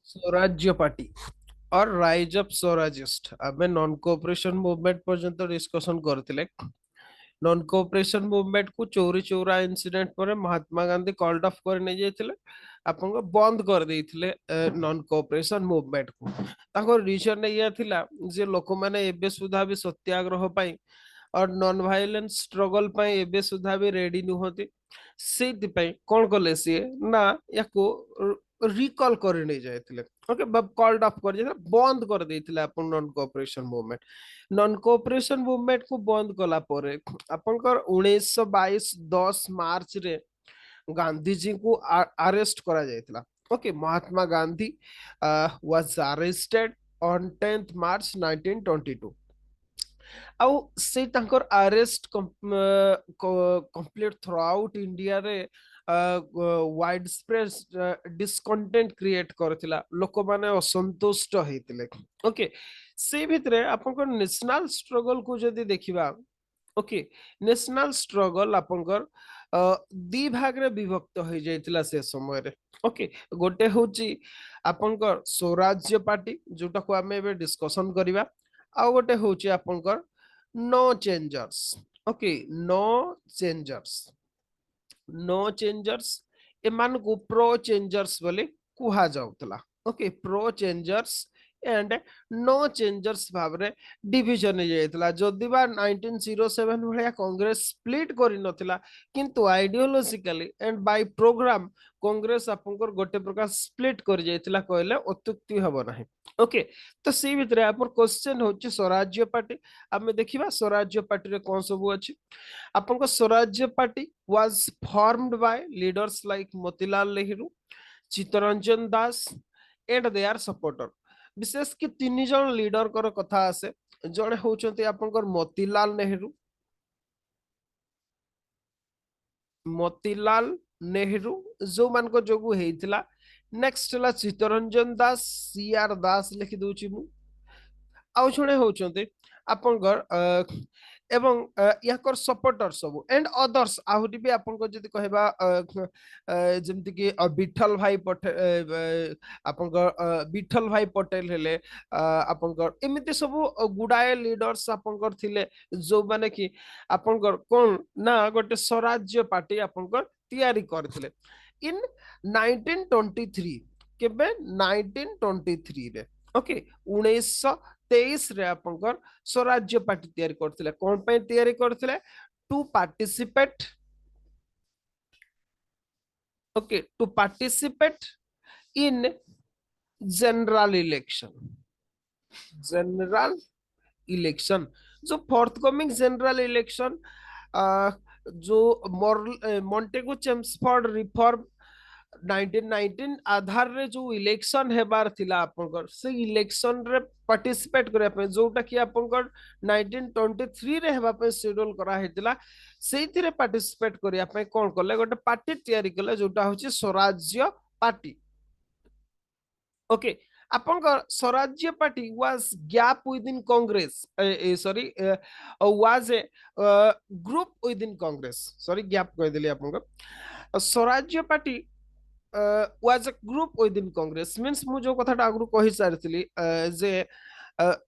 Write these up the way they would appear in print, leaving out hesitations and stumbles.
स्वराज्य पार्टी और rise of Swarajist आमे नॉन कोऑपरेशन मूवमेंट पर्यंत डिस्कशन करथिले। नॉन कोऑपरेशन मूवमेंट को चोरी चोरा इंसिडेंट पर महात्मा गांधी कॉल्ड ऑफ कर नै जायथिले, आपन को बंद कर देइथिले नॉन कोऑपरेशन मूवमेंट को। ताको रीजन या थिला जे लोक माने एबे सुधा भी सत्याग्रह पाई और नॉन वायलेंस स्ट्रगल पाई एबे सुधा भी रेडी नुहति। सेति पाई कोन कले सी ना याको रिकॉल कर नै जायथिले। ओके कॉल्ड ऑफ कर जायथिले, बंद कर देइथिले आपन non cooperation movement. Non cooperation movement को बंद कला परे आपनकर 1922 10 मार्च रे गांधी जी को अरेस्ट करा जायतिला। Okay Mahatma Gandhi was arrested on 10th March 1922। आउ से तांकर arrest complete throughout India रे वाइड स्प्रेड डिसकंटेंट क्रिएट करथिला, लोक माने असंतुष्ट हेतिले। ओके से भितरे आपनकर नेशनल स्ट्रगल को जदी देखिबा, ओके नेशनल स्ट्रगल आपनकर दी भाग रे विभक्त हो जाइतिला से समय रे। ओके गोटे होची आपनकर स्वराज्य पार्टी जोटा को हमें एबे डिस्कशन करिबा, आ गोटे होची आपनकर no changers. Okay no changers, no changers एमान को प्रो चेंजर्स बोले कुहा जाउतला। Okay pro changers and no changers भाव रे डिवीजन जाइतला। जदि बा 1907 भलिया कांग्रेस स्प्लिट करि नथिला, किंतु ideologically and by programme Congress आपनकर गोटे प्रकार स्प्लिट कर जाइतला कहले अत्युक्ति हबो नाही। ओके तो सी भितरे आपन क्वेश्चन होची स्वराज्य पार्टी। हमें देखिबा स्वराज्य पार्टी रे कोन सब अछि। आपन को Swarajya party was formed by leaders like Motilal Nehru, Chittaranjan Das and their supporter. विशेष कि तीन जन लीडर कर कथा आसे। जड़े होचंती आपनकर मोतीलाल नेहरू, मोतीलाल नेहरू जो मान को जोगु हेइतिला। नेक्स्ट हला चित्तरंजन दास, सीआर दास लिखि दोची मु। आउ जड़े होचंती आपनकर एवं याकर सपोर्टर सब एंड अदर्स आहुरी भी आपन को जदी कहबा जेमति कि विठल भाई पटेल, आपन को विठल भाई पटेल हेले, आपन को एमिति सब गुडाए लीडर्स आपन को थिले जो माने कि आपन को कोन ना गोटे स्वराज्य पार्टी आपन को तैयारी करथिले इन 1923। केबे 1923 रे। ओके 1923 रे आपन स्वराज्य पार्टी तैयारी करथिले। कोन पे तैयारी करथिले? To participate, okay to participate in general election. General election जो फोर्थकमिंग जनरल इलेक्शन जो मॉन्टेगो चेम्सफोर्ड रिफॉर्म 1919 आधार रे जो इलेक्शन हेबार थिला आपनकर से इलेक्शन रे पार्टिसिपेट करे पे जोटा कि आपनकर 1923 रे हेबा पे शेड्यूल करा हेतिला। सेइथि रे पार्टिसिपेट करिया पे कोन करले गोटे पार्टी तयारी कले जोटा होची स्वराज्य पार्टी। ओके आपनकर स्वराज्य party was gap with in Congress, sorry was a group with in Congress. Sorry gap कह देली आपनकर। स्वराज्य party was a group with in Congress means मु जो कथाटा आगु कहि सारथिली जे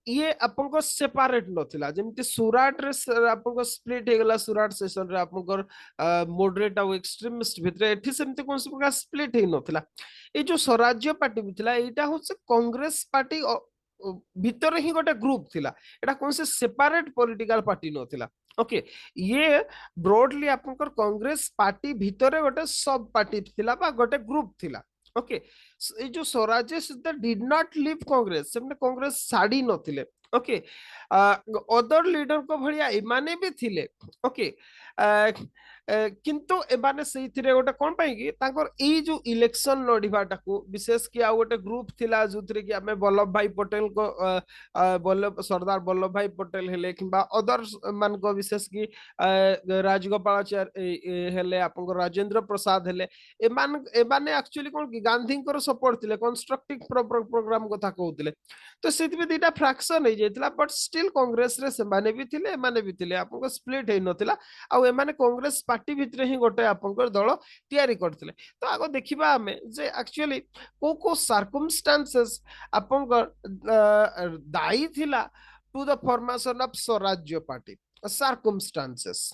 ये आपनको सेपरेट नथिला। जेमति सुराट रे आपनको स्प्लिट हे गेला सुराट सेशन रे आपनकर मॉडरेट और एक्सट्रीमिस्ट भितरे एठी सेमति कोन प्रकार स्प्लिट हे नथिला। ए जो स्वराज्य पार्टी बिथिला एटा होसे कांग्रेस पार्टी भितर ही गोटे ग्रुप थिला। एटा कोन से सेपरेट पॉलिटिकल पार्टी नथिला। ओके ये ब्रॉडली आपनकर कांग्रेस पार्टी भितरे गोटे सब पार्टी थिला बा गोटे ग्रुप थिला। ओके ए जो Swarajya did not leave Congress, सेमने कांग्रेस साड़ी नथिले। ओके अदर लीडर को भलिया इमाने भी थिले। ओके किंतु एबाने सेइथिरे गोटे कोन पई कि तांकर ए जो इलेक्शन लड़िबाटा को विशेष कि आ गोटे ग्रुप थिला जुतरे कि हमें वल्लभ भाई पटेल को वल्लभ सरदार वल्लभ भाई पटेल हेले किंबा अदर मान को विशेष कि राजगोपालाचार्य हेले आपन राजेंद्र प्रसाद हेले एमाने एक्चुअली कोन कि गांधी को सपोर्ट थिले कंस्ट्रक्टिव प्रोग्राम कथा कहउतिले। तो सेति में दीटा फ्रैक्शन हे जेतला बट स्टिल कांग्रेस रे सेमाने भी थिले एमाने भी थिले आपन को स्प्लिट हे नथिला। आ एमाने कांग्रेस पार्टी भितर ही गोटे आपनकर दल तैयारी करथिले। तो आगो देखिबा आमे जे एक्चुअली को सर्कमस्टेंसेस आपनकर दायी थिला to the formation of Swarajya party circumstances.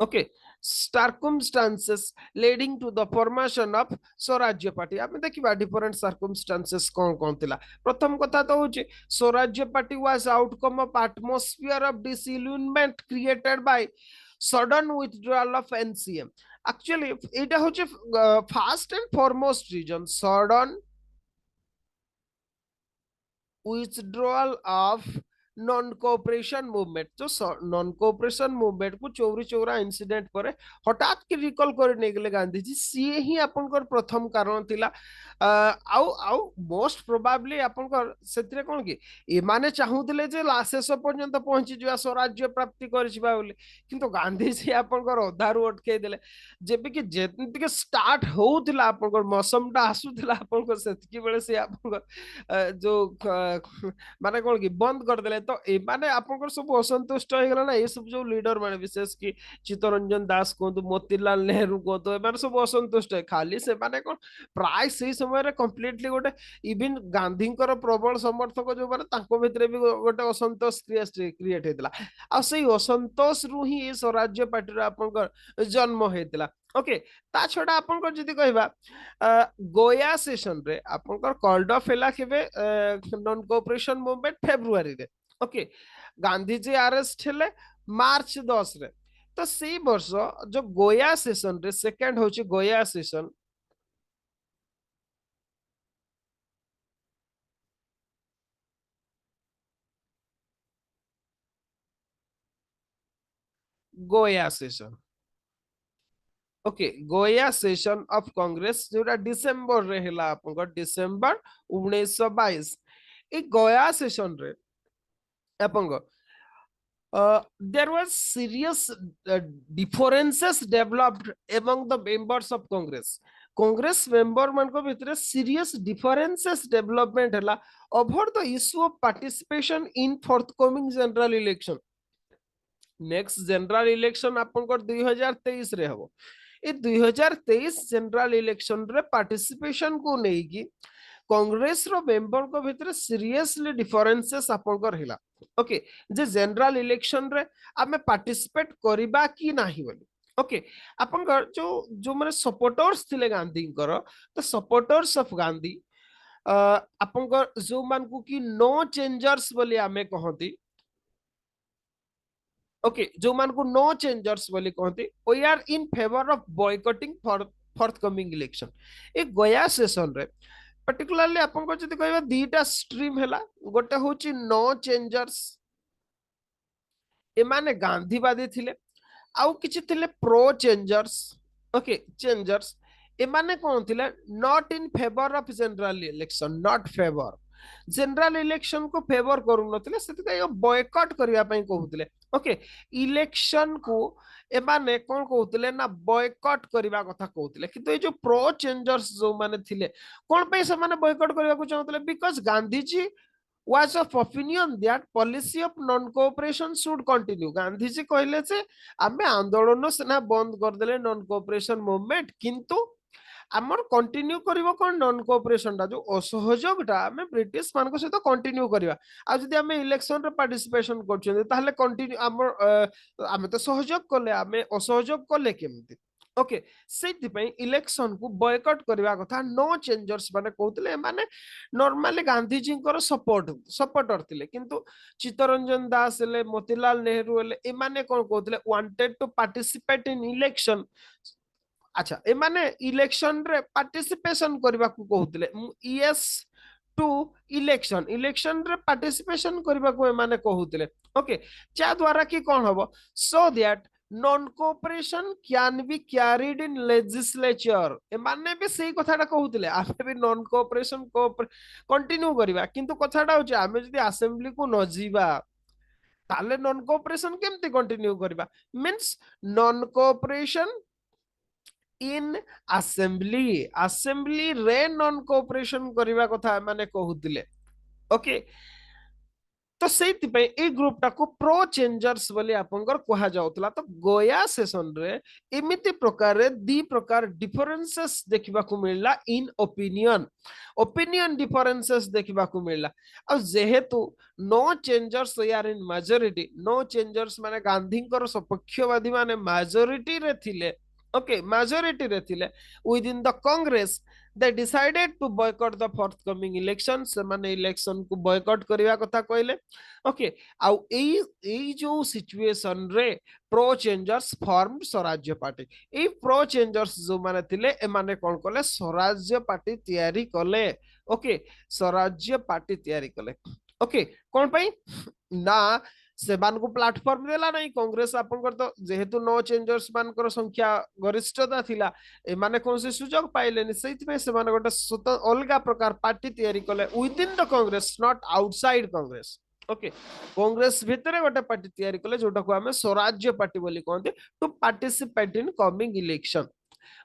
Okay, circumstances leading to the formation of स्वराज्य पार्टी आम देखा डिफरेंट सर्कमस्टांसेस कौन कौन थिला। प्रथम कथा तो होची Swarajya party was outcome of atmosphere of disillusionment created by sudden withdrawal of NCM. Actually एटा होची first and foremost reason sudden withdrawal of non cooperation movement. जो नॉन कोऑपरेशन मूवमेंट को चौरी चौरा इंसिडेंट पर हठात कि रिकॉल कर नै गेले गांधीजी सी ही आपनकर प्रथम कारण थिला। आउ आउ मोस्ट प्रोबेबली आपनकर सेतिरे कोन कि ए माने चाहुतिले जे शेष पर्यंत पहुंची जिवा स्वराज्य प्राप्ति करछिबा बोली, किंतु गांधीजी आपनकर अधारु अटके देले। जेबे कि जेति के स्टार्ट होउतिला आपनकर मौसमटा आसुतिला आपनकर सेतिकी बेले से आपनकर जो माने कोन कि बंद कर देले। तो ए माने आपनकर सब असंतुष्ट हो गेला ना ये सब जो लीडर माने विशेष कि चित्तरंजन दास को मोतीलाल नेहरू को तो माने सब असंतुष्ट है खाली से माने कोन प्राय से समय रे कंप्लीटली गोटे इवन गांधी प्रबल समर्थक जो माने तांको भितरे भी गोटे असंतोष क्रिएट हेतला। आ सेही असंतोष रु ही स्वराज्य पार्टी रो आपनकर जन्म हेतला। ओके, ता छडा आपनकर जदी कहबा गोया सेशन रे आपनकर कॉल्ड ऑफ हैला केबे नॉन कोऑपरेशन मूवमेंट फेब्रुआरी रे। ओके, गांधीजी अरेस्ट हेले मार्च 10 रे। तो सी वर्ष जो गोया सेशन रे सेकंड होची गोया सेशन गोया सेशन। ओके, गोया सेशन ऑफ कांग्रेस जोरा डिसेंबर रे हेला आपनकर डिसेंबर 1922। ए गोया सेशन रे आपनकर there was serious differences developed among the members of Congress. Congress member मान को भितरे serious differences development हला over the issue of participation in forthcoming general election. Next general election आपनकर 2023 रे हबो। ए 2023 जनरल इलेक्शन रे पार्टिसिपेशन को नेकी कांग्रेस रो मेंबर को भितर सीरियसली डिफरेंसेस आपनकर हिला। ओके, जे जनरल इलेक्शन रे आमे पार्टिसिपेट करिबा कि नाही बोली। ओके, आपनकर जो जो माने सपोर्टर्स थिले गांधी कर तो सपोर्टर्स ऑफ गांधी आपनकर जो मान को कि नो चेंजर्स बोली आमे कहती। ओके, जो मान को नो चेंजर्स बोली कहती we are in favour of boycotting for forthcoming election. ए गया सेशन रे पर्टिकुलरली आपन को जदी कहबा दीटा स्ट्रीम हैला गोटे होची नो चेंजर्स ए माने गांधीवादी थिले आउ किछि थिले प्रो चेंजर्स। ओके, चेंजर्स ए माने कोन थिले not in favour of general election, not favour general election को फेवर करू नथिले सेति बॉयकॉट करिया पई कहउतिले। ओके, इलेक्शन को ए माने कोन कहउतिले ना बॉयकॉट करिवा कथा कहउतिले, किंतु ए जो प्रो चेंजर्स जो माने थिले कोन पे से माने बॉयकॉट करिवा को चाहउतिले because Gandhiji was of opinion that policy of non cooperation should continue. Gandhiji कहले जे आमे आंदोलन सेना बंद कर देले नॉन कोऑपरेशन मूवमेंट, किंतु आमर कंटिन्यू करिवो कोन नॉन कोऑपरेशन ता जो असहयोगटा आमे ब्रिटिश मानको सहित कंटिन्यू करिवा। आ जदि आमे इलेक्शन रे पार्टिसिपेशन करछन ताहले कंटिन्यू आमर आमे तो सहयोग करले आमे असहयोग करले केमति। ओके, सेति पई इलेक्शन को बॉयकॉट करिवा कथा नो चेंजर्स माने कहउतले माने नॉर्मली गांधीजी को सपोर्टर थिले, किंतु चित्तरंजन दास ले मोतीलाल नेहरू ले ए माने कोन कहउतले wanted to participate in election. अच्छा, ए माने इलेक्शन रे पार्टिसिपेशन करबा को कहउतले यस टू इलेक्शन, इलेक्शन रे पार्टिसिपेशन करबा को ए माने कहउतले। ओके, चा द्वारा की कोन हबो so that non cooperation can be carried in legislature. ए माने भी सही कथाटा कहउतले आमे भी नॉन कोऑपरेशन को कंटिन्यू करबा, किंतु कथाटा होचे आमे जदी असेंबली को न जीवा ताले नॉन कोऑपरेशन केमति कंटिन्यू करबा। मींस नॉन कोऑपरेशन इन असेंबली, असेंबली रे नॉन कोऑपरेशन करबा कथा माने कहउतले। ओके, तो से ग्रुप टाक प्रो चेंजर्स बोली आपंकर कहा जाउतला। तो गोया सेशन रे एमिति प्रकार दी प्रकार डिफरेंसेस देखा मिलला इन ओपिनियन ओपिनियन डिफरेंसेस देखा मिलला। और जेहेतु नो चेंजर्स यार इन मेजोरिटी नो चेंजर्स माने गांधी सपक्षवादी माने मेजोरिटी रे थिले। ओके मेजोरिटी रे थिले with in the Congress they decided to boycott the forthcoming elections ସେମାନେ ଇଲେକ୍ସନ କୁ boycott କରିବା କଥା କହିଲେ। ଓକେ ଆଉ ଏଇ ଯୋଉ ସିଚୁଏସନ ରେ ପ୍ରୋ ଚେଞ୍ଜର୍ସ ଫର୍ମ ସ୍ୱରାଜ୍ୟ ପାର୍ଟି ଏଇ ପ୍ରୋ ଚେଞ୍ଜର୍ସ ଯୋଉମାନେ ଥିଲେ ଏମାନେ କଣ କଲେ ସ୍ୱରାଜ୍ୟ ପାର୍ଟି ତିଆରି କଲେ। ଓକେ ସ୍ୱରାଜ୍ୟ ପାର୍ଟି ତିଆରି କଲେ। ଓକେ କଣ ପାଇଁ ନା ସେମାନଙ୍କୁ ପ୍ଲାଟଫର୍ମ ଦେଲା ନାହିଁ କଂଗ୍ରେସ ଆପଣଙ୍କର ତ ଯେହେତୁ नो चेंजर्स ମାନଙ୍କର ସଂଖ୍ୟା ଗରିଷ୍ଠତା ଥିଲା ଏମାନେ କୌଣସି ସୁଯୋଗ ପାଇଲେନି ସେଇଥିପାଇଁ ସେମାନେ ଗୋଟେ ଅଲଗା ପ୍ରକାର ପାର୍ଟି ତିଆରି କଲେ within the Congress not outside Congress. Okay Congress ଭିତରେ ଗୋଟେ ପାର୍ଟି ତିଆରି କଲେ ଯୋଉଟାକୁ ଆମେ ସ୍ୱରାଜ୍ୟ ପାର୍ଟି ବୋଲି କହନ୍ତି to participate in coming election.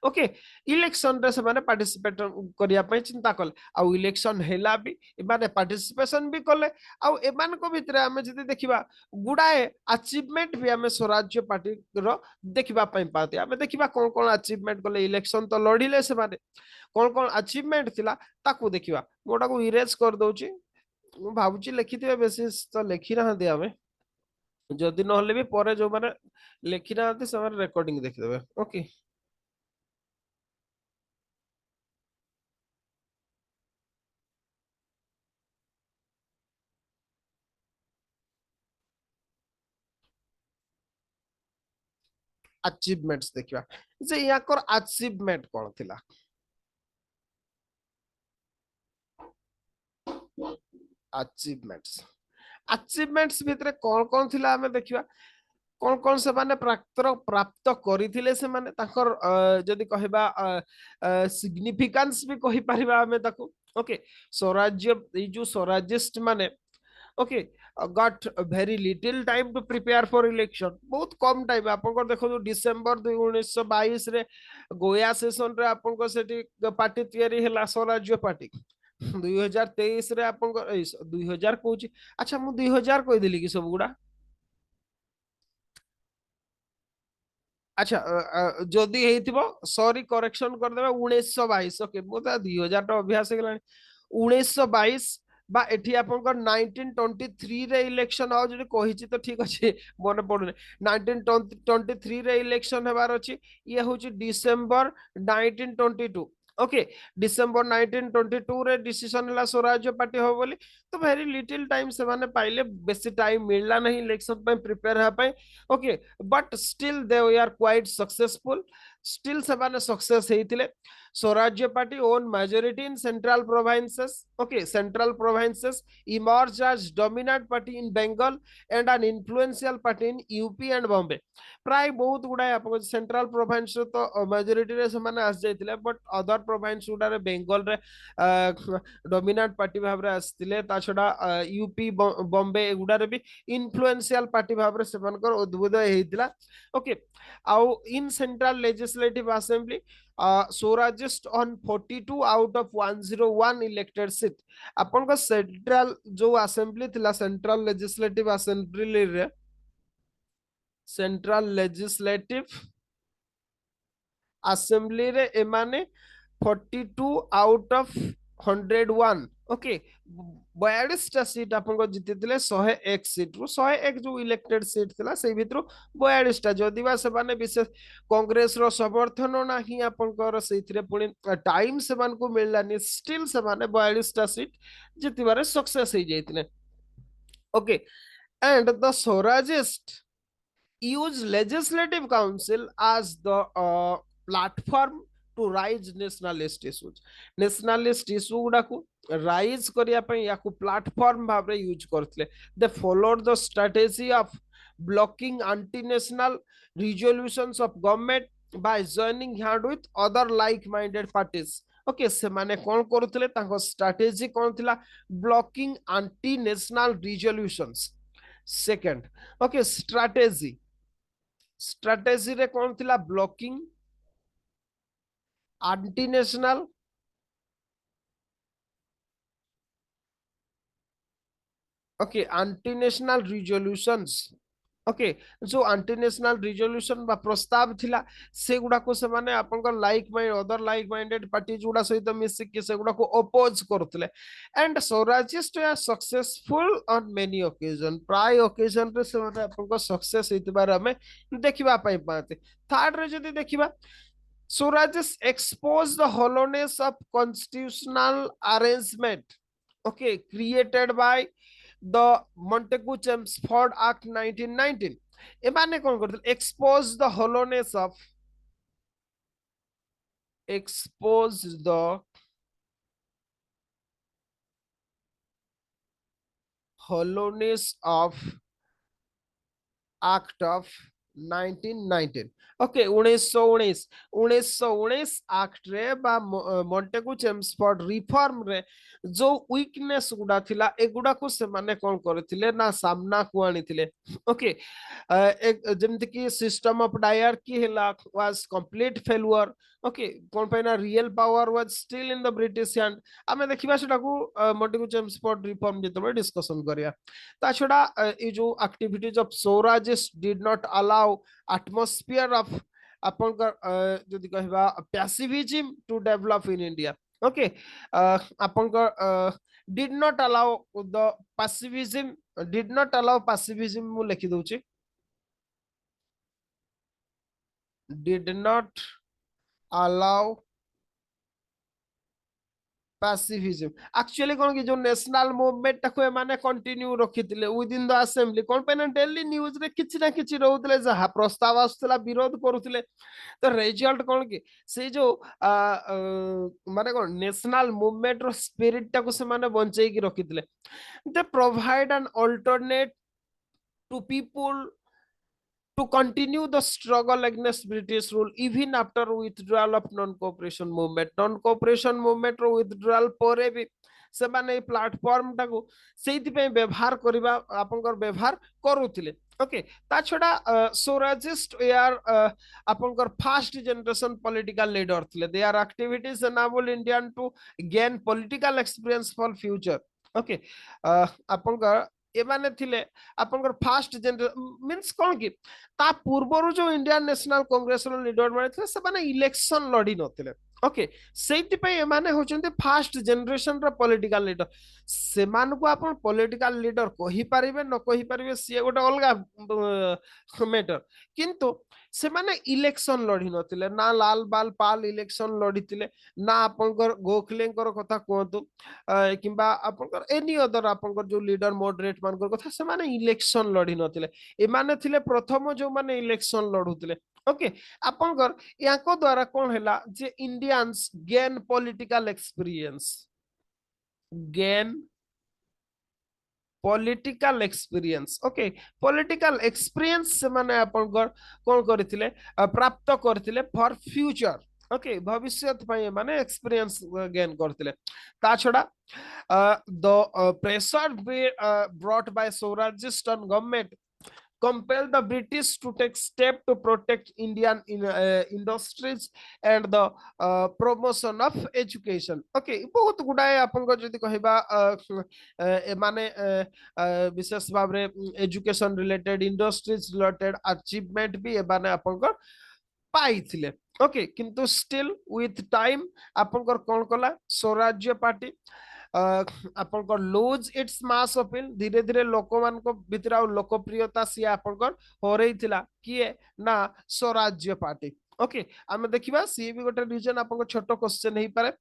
Okay election रे से माने पार्टिसिपेट करिया पय चिंता कले आ इलेक्शन हेला भी माने पार्टिसिपेशन भी कले आ एमान को भितरे हमें जदी देखिबा गुडाए अचीवमेंट भी हमें स्वराज्य पार्टी रो देखिबा पय पाते हमें देखिबा कोन कोन अचीवमेंट कले इलेक्शन तो लड़िले से माने कोन कोन अचीवमेंट थिला ताकू देखिबा मोटा को इरेज कर दोची मु भाबुची लिखिथिबे बेसिस तो लिखि रहा दे हमें जदी न होले भी परे जो माने लिखि रहा से माने रिकॉर्डिंग देखि देबे। ओके अचीवमेंट्स देखिबा जे याकर अचीवमेंट कोन थिला अचीवमेंट्स अचीवमेंट्स भितरे कोन कोन थिला हमें देखिबा कोन कोन से माने प्राप्त प्राप्त करिथिले से माने ताकर जदी कहबा सिग्निफिकेंस भी कहि परिबा हमें ताको। ओके स्वराज्य ए जो स्वराज्यस्ट माने okay got very little time to prepare for election बहुत कम टाइम आपन देखो डिसेंबर 1922 रे गोया सेशन रे आपन सेठी पार्टी तयारी हैला स्वराज्य पार्टी 2023 रे आपन 2000 कहूची अच्छा मु 2000 कहि देली कि सब गुडा अच्छा जदि हेतिबो सॉरी करेक्शन कर देबा 1922 ओके मो त 2000 टा अभ्यास गेलानी 1922 बा एठी आपनकर 1923 रे इलेक्शन आ जदि कहिछि तो ठीक अछि मने पडुने 1923 रे इलेक्शन हेबार अछि ये होछि डिसेंबर 1922 ओके डिसेंबर 1922 रे डिसीजन हला स्वराज्य पार्टी हो बोली तो वेरी लिटिल टाइम से माने पाइले बेसी टाइम मिलला नहीं इलेक्शन पे प्रिपेयर हा पे okay but still they are quite successful still से माने सक्सेस हेतिले Swarajya party won majority in central provinces okay central provinces emerged as dominant party in Bengal and an influential party in UP and Bombay प्राय बहुत गुडाय आपको central province तो majority रे से माने आस जायतिले बट अदर प्रोविंस गुडा रे बेंगल रे डोमिनेंट पार्टी भाव रे आस्तिले ता छडा यूपी बॉम्बे गुडा रे भी इन्फ्लुएंशियल पार्टी भाव रे सेमानकर उद्बोधन हेतिला। ओके आउ in central legislative assembly Swarajist won 42 out of 101 elected seat अपन को सेंट्रल जो असेंबली थिला सेंट्रल लेजिस्लेटिव असेंबली रे सेंट्रल लेजिस्लेटिव असेंबली रे एमाने 42 आउट ऑफ 101 ओके 42 टा सीट आपन को जितितिले 101 सीट रु 101 जो इलेक्टेड सीट थिला सेई भितरु 42 टा जदिबा से माने विशेष कांग्रेस रो समर्थन नाही आपन को सेइथिरे पुनी टाइम से मान को मिललानी स्टिल से माने 42 टा सीट जितिबारे सक्सेस हो जाइतिले। Okay and the Swarajist use legislative council as the platform to raise nationalist issues nationalist issue गुडाकू राइज करिया पई याकू प्लेटफॉर्म भाबरे यूज करथले they followed the strategy of blocking anti national resolutions of government by joining hand with other like minded parties okay से माने कोन करूथले ताको स्ट्रेटजी कोन थिला blocking anti national resolutions second okay strategy रे कौन थिला blocking anti national, okay anti national resolutions okay जो एंटी नेशनल रिजोल्यूशन बा प्रस्ताव थिला से गुडा को से माने आपनकर like mind other like minded party जुडा सहित मिसी कि से गुडा को अपोज करथले एंड स्वराजिस्ट या सक्सेसफुल ऑन मेनी ओकेजन प्राय ओकेजन रे से माने आपनको सक्सेस हितबार हमें देखिबा पाई पाते थर्ड रे जदी देखिबा Swarajist expose the hollowness of constitutional arrangement okay created by the Montagu-Chelmsford Act 1919 एमाने कौन करते expose the hollowness of expose the hollowness of Act of 1919 okay 1919 1919 act रे बा मॉन्टेगु चेम्सफोर्ड रिफॉर्म रे जो वीकनेस गुडा थिला एगुडा को से माने कोन करथिले ना सामना को आनिथिले ओके एक जेमति कि सिस्टम ऑफ डायरकी हेला वाज कंप्लीट फेल्युअर ओके कोन पैना real power was still in the British hand आमे देखिबा सेटा को मॉन्टेगु चेम्सफोर्ड रिफॉर्म जेतबे डिस्कशन करिया ता छडा ए जो activities of Swarajist did not allow atmosphere of ଆପଣଙ୍କର ଯଦି କହିବା passivism to develop in India okay ଆପଣଙ୍କର did not allow the passivism did not allow passivism ମୁଁ ଲେଖି ଦଉଛି did not allow passivism actually कौन कि जो नेशनल मूवमेंट को माने कंटिन्यू रखिथिले विद इन द असेंबली कौन पे ना डेली न्यूज रे किछि ना किछि रहउतले जहा प्रस्ताव आसुतला विरोध करूतले तो रिजल्ट कौन कि से जो माने कौन नेशनल मूवमेंट रो स्पिरिट टाको से माने बंचै की रखिथिले they provide an alternate to people to continue the struggle against British rule even after withdrawal of non-cooperation movement. Non-cooperation movement row withdrawal परे भी ସେମାନେ प्लाटफॉर्म टाको सेति पे व्यवहार करिबा आपनकर व्यवहार करूथिले ओके ता छडा सोराजिस्ट यार आपनकर फर्स्ट जनरेशन पॉलिटिकल लीडर थिले they are activities enable Indian to gain political experience for future okay आपनकर एमाने थिले आपनकर फर्स्ट जनरेशन मींस कोन कि ता पूर्वरु जो इंडियन नेशनल कांग्रेस रो लीडर माने थे से माने इलेक्शन लड़ी नथिले ओके सेति पे एमाने होचंती फर्स्ट जनरेशन रो पॉलिटिकल लीडर से मान को आपण पॉलिटिकल लीडर कहि परिबे न कहि परिबे से गोटे अलगा मैटर किंतु से माने इलेक्शन लड़ी नथिले ना लाल बाल पाल इलेक्शन लड़ीतिले ना आपनकर गोखलेंकर कथा कहतु किंबा आपनकर एनी अदर आपनकर जो लीडर मॉडरेट मानकर कथा से माने इलेक्शन लड़ी नथिले एमाने थिले प्रथम जो माने इलेक्शन लड़ुतिले ओके आपनकर याको द्वारा कोन हैला जे Indians gain political experience gain political experience okay political experience से माने आपनकर कोन करथिले प्राप्त करथिले फॉर फ्यूचर ओके भविष्यत पय माने एक्सपीरियंस गेन करथिले ता छडा the pressure brought by Swarajist on government compel the British to take step to protect Indian industries and the promotion of education. Okay, बहुत गुडाए आपनको जदि कहबा माने विशेष भाव रे education related industries related achievement भी एबाने आपनको पाइथिले ओके किंतु स्टिल विथ टाइम आपनकर कोन कला स्वराज्य पार्टी आपनकर लूज इट्स मास अपील धीरे धीरे लोक मान को भितर लोकप्रियता सी आपनकर होरई थिला किए ना स्वराज्य पार्टी ओके आमे देखिबा सी भी गोटे रीजन आपनको छोटो क्वेश्चन हे पारे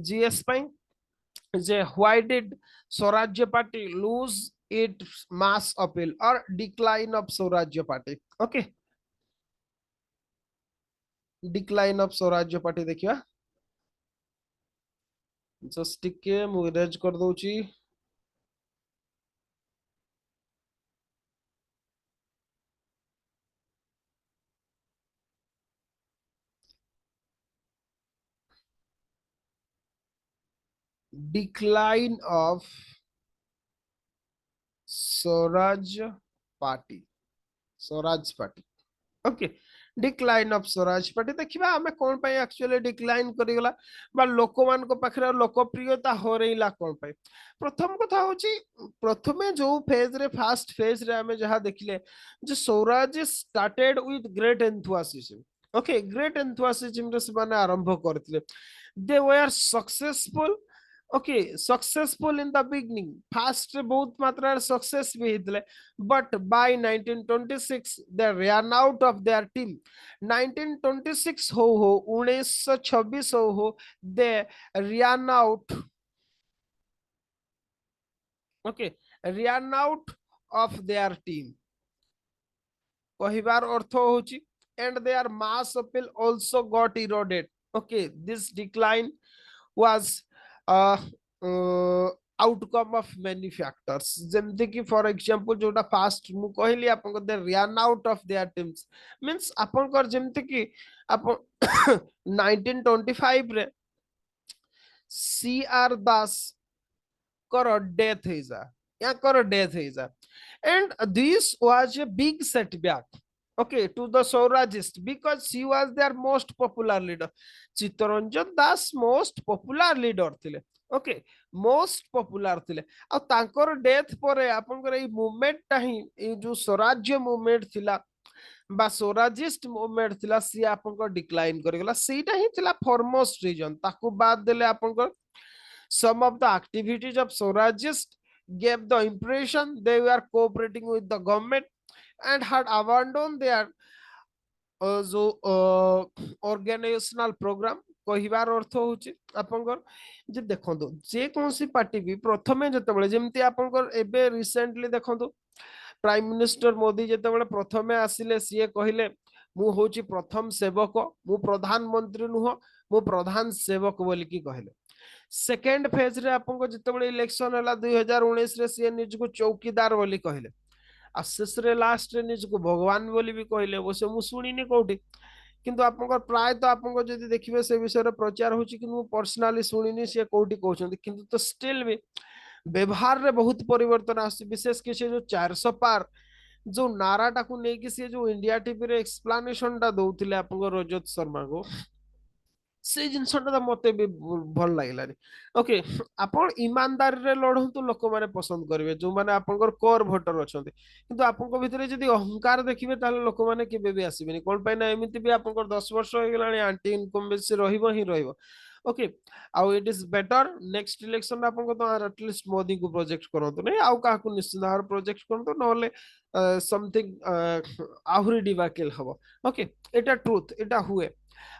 जीएस पई जे why did Swarajya party lose its mass appeal और decline of Swarajya party okay decline of Swarajya party देखिबा जस्ट टिके मु इरेज कर दोची decline of Swaraj party okay decline of Swaraj party देखिबा हमें कोन पय एक्चुअली डिक्लाइन करिगला बा लोक मान को पाखरे लोकप्रियता हो रहीला कोन पय प्रथम कथा होची प्रथमे जो फेज रे फर्स्ट फेज रे हमें जहां देखिले जो Swaraj started with great enthusiasm okay great enthusiasm रे से माने आरंभ करथिले they were successful okay successful in the beginning first रे बहुत मात्रा सक्सेस भी हितले but by 1926 they ran out of their team 1926 हो 1926 हो they ran out okay ran out of their team कहिबार अर्थ होची and their mass appeal also got eroded okay this decline was uh, outcome of many factors जेमते कि for example जोटा fast मु कहली आपन they run out of their teams means आपन कर जेमते कि आपन 1925 रे सी आर दास कर डेथ हे जा या कर डेथ हे जा and this was a big setback okay to the Swarajist because she was their most popular leader Chittaranjan Das most popular leader थिले ओके मोस्ट पॉपुलर थिले आ तांकर डेथ परे आपनकर ए मूवमेंट ताही ए जो स्वराज्य मूवमेंट थिला बा स्वराजिस्ट मूवमेंट थिला सी आपनकर डिक्लाइन करि गेला सेटा ही थिला फॉरमोस्ट रीजन ताकू बाद देले आपनकर some of the activities of Swarajist gave the impression they were cooperating with the government and had abandoned their जो ऑर्गेनाइजेशनल प्रोग्राम कहिबार अर्थ होची आपनकर जे देखंदो जे कोनसी पार्टी भी प्रथमे जतबेले जेमती आपनकर एबे रिसेंटली देखंदो प्राइम मिनिस्टर मोदी जतबेले प्रथमे आसिले सीए कहिले मु होची प्रथम सेवक मु प्रधानमंत्री नुह मु प्रधान सेवक बोली की कहिले सेकेंड फेज रे आपनको जतबेले इलेक्शन हला 2019 रे सीए निजको चौकीदार बोली कहिले आ शेष रे लास्ट रे निजको भगवान बोली भी कहले अवश्य मु सुनिनी कोठी किंतु आपनकर प्राय तो आपनको जदी देखिबे से विषय रे प्रचार होची कि मु पर्सनली सुनिनी से कोठी कहउछन किंतु तो स्टिल भी व्यवहार रे बहुत परिवर्तन आसी विशेष कि से जो 400 पार जो नाराटा को नेकी से जो इंडिया टीवी रे एक्सप्लेनेशन टा दउथिले आपनको रजत शर्मा को से जिनसटा मते भी भल लागिलानी ओके आपण ईमानदार रे लढंतु लोक माने पसंद करबे जो माने आपनकर कोर वोटर अछंती किंतु आपनको भितरे जदी अहंकार देखिबे ताले लोक माने केबे भी आसीबेनी कोन पय ना एमिति भी आपनकर 10 वर्ष हो गेलानी एंटी इनकम्बेंसी रहिबो ही रहिबो ओके आउ it is better next election आपनको तो एटलीस्ट मोदी को प्रोजेक्ट करंतु नै आउ का को निश्चित भाव प्रोजेक्ट करंतु नले समथिंग आहुरी डिवाकेल हबो ओके एटा ट्रुथ एटा हुए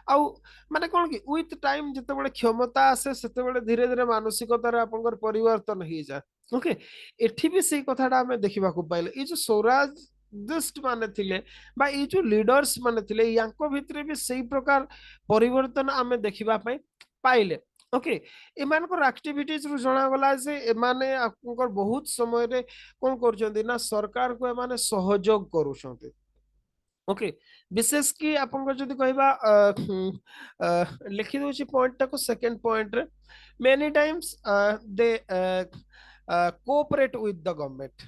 आउ माने कोन कि विथ टाइम जते बळे क्षमता आसे सेते बळे धीरे धीरे मानसिकता रे आपनकर परिवर्तन ही जा ओके एठी भी सेही कथाडा हमें देखिबा को पाइले ई जो स्वराज दिस्ट माने थिले बा ई जो लीडर्स माने थिले यांको भितरे भी सेही प्रकार परिवर्तन हमें देखिबा पई पाइले ओके एमानकर एक्टिविटीज रु जणा गला जे एमाने आपनकर बहुत समय रे कोन करछंती ना सरकार को एमाने सहयोग करूछंती ओके विशेष की आपन जदि कहबा लिखि दोछि पॉइंट टाको सेकंड पॉइंट रे many times they cooperate with the government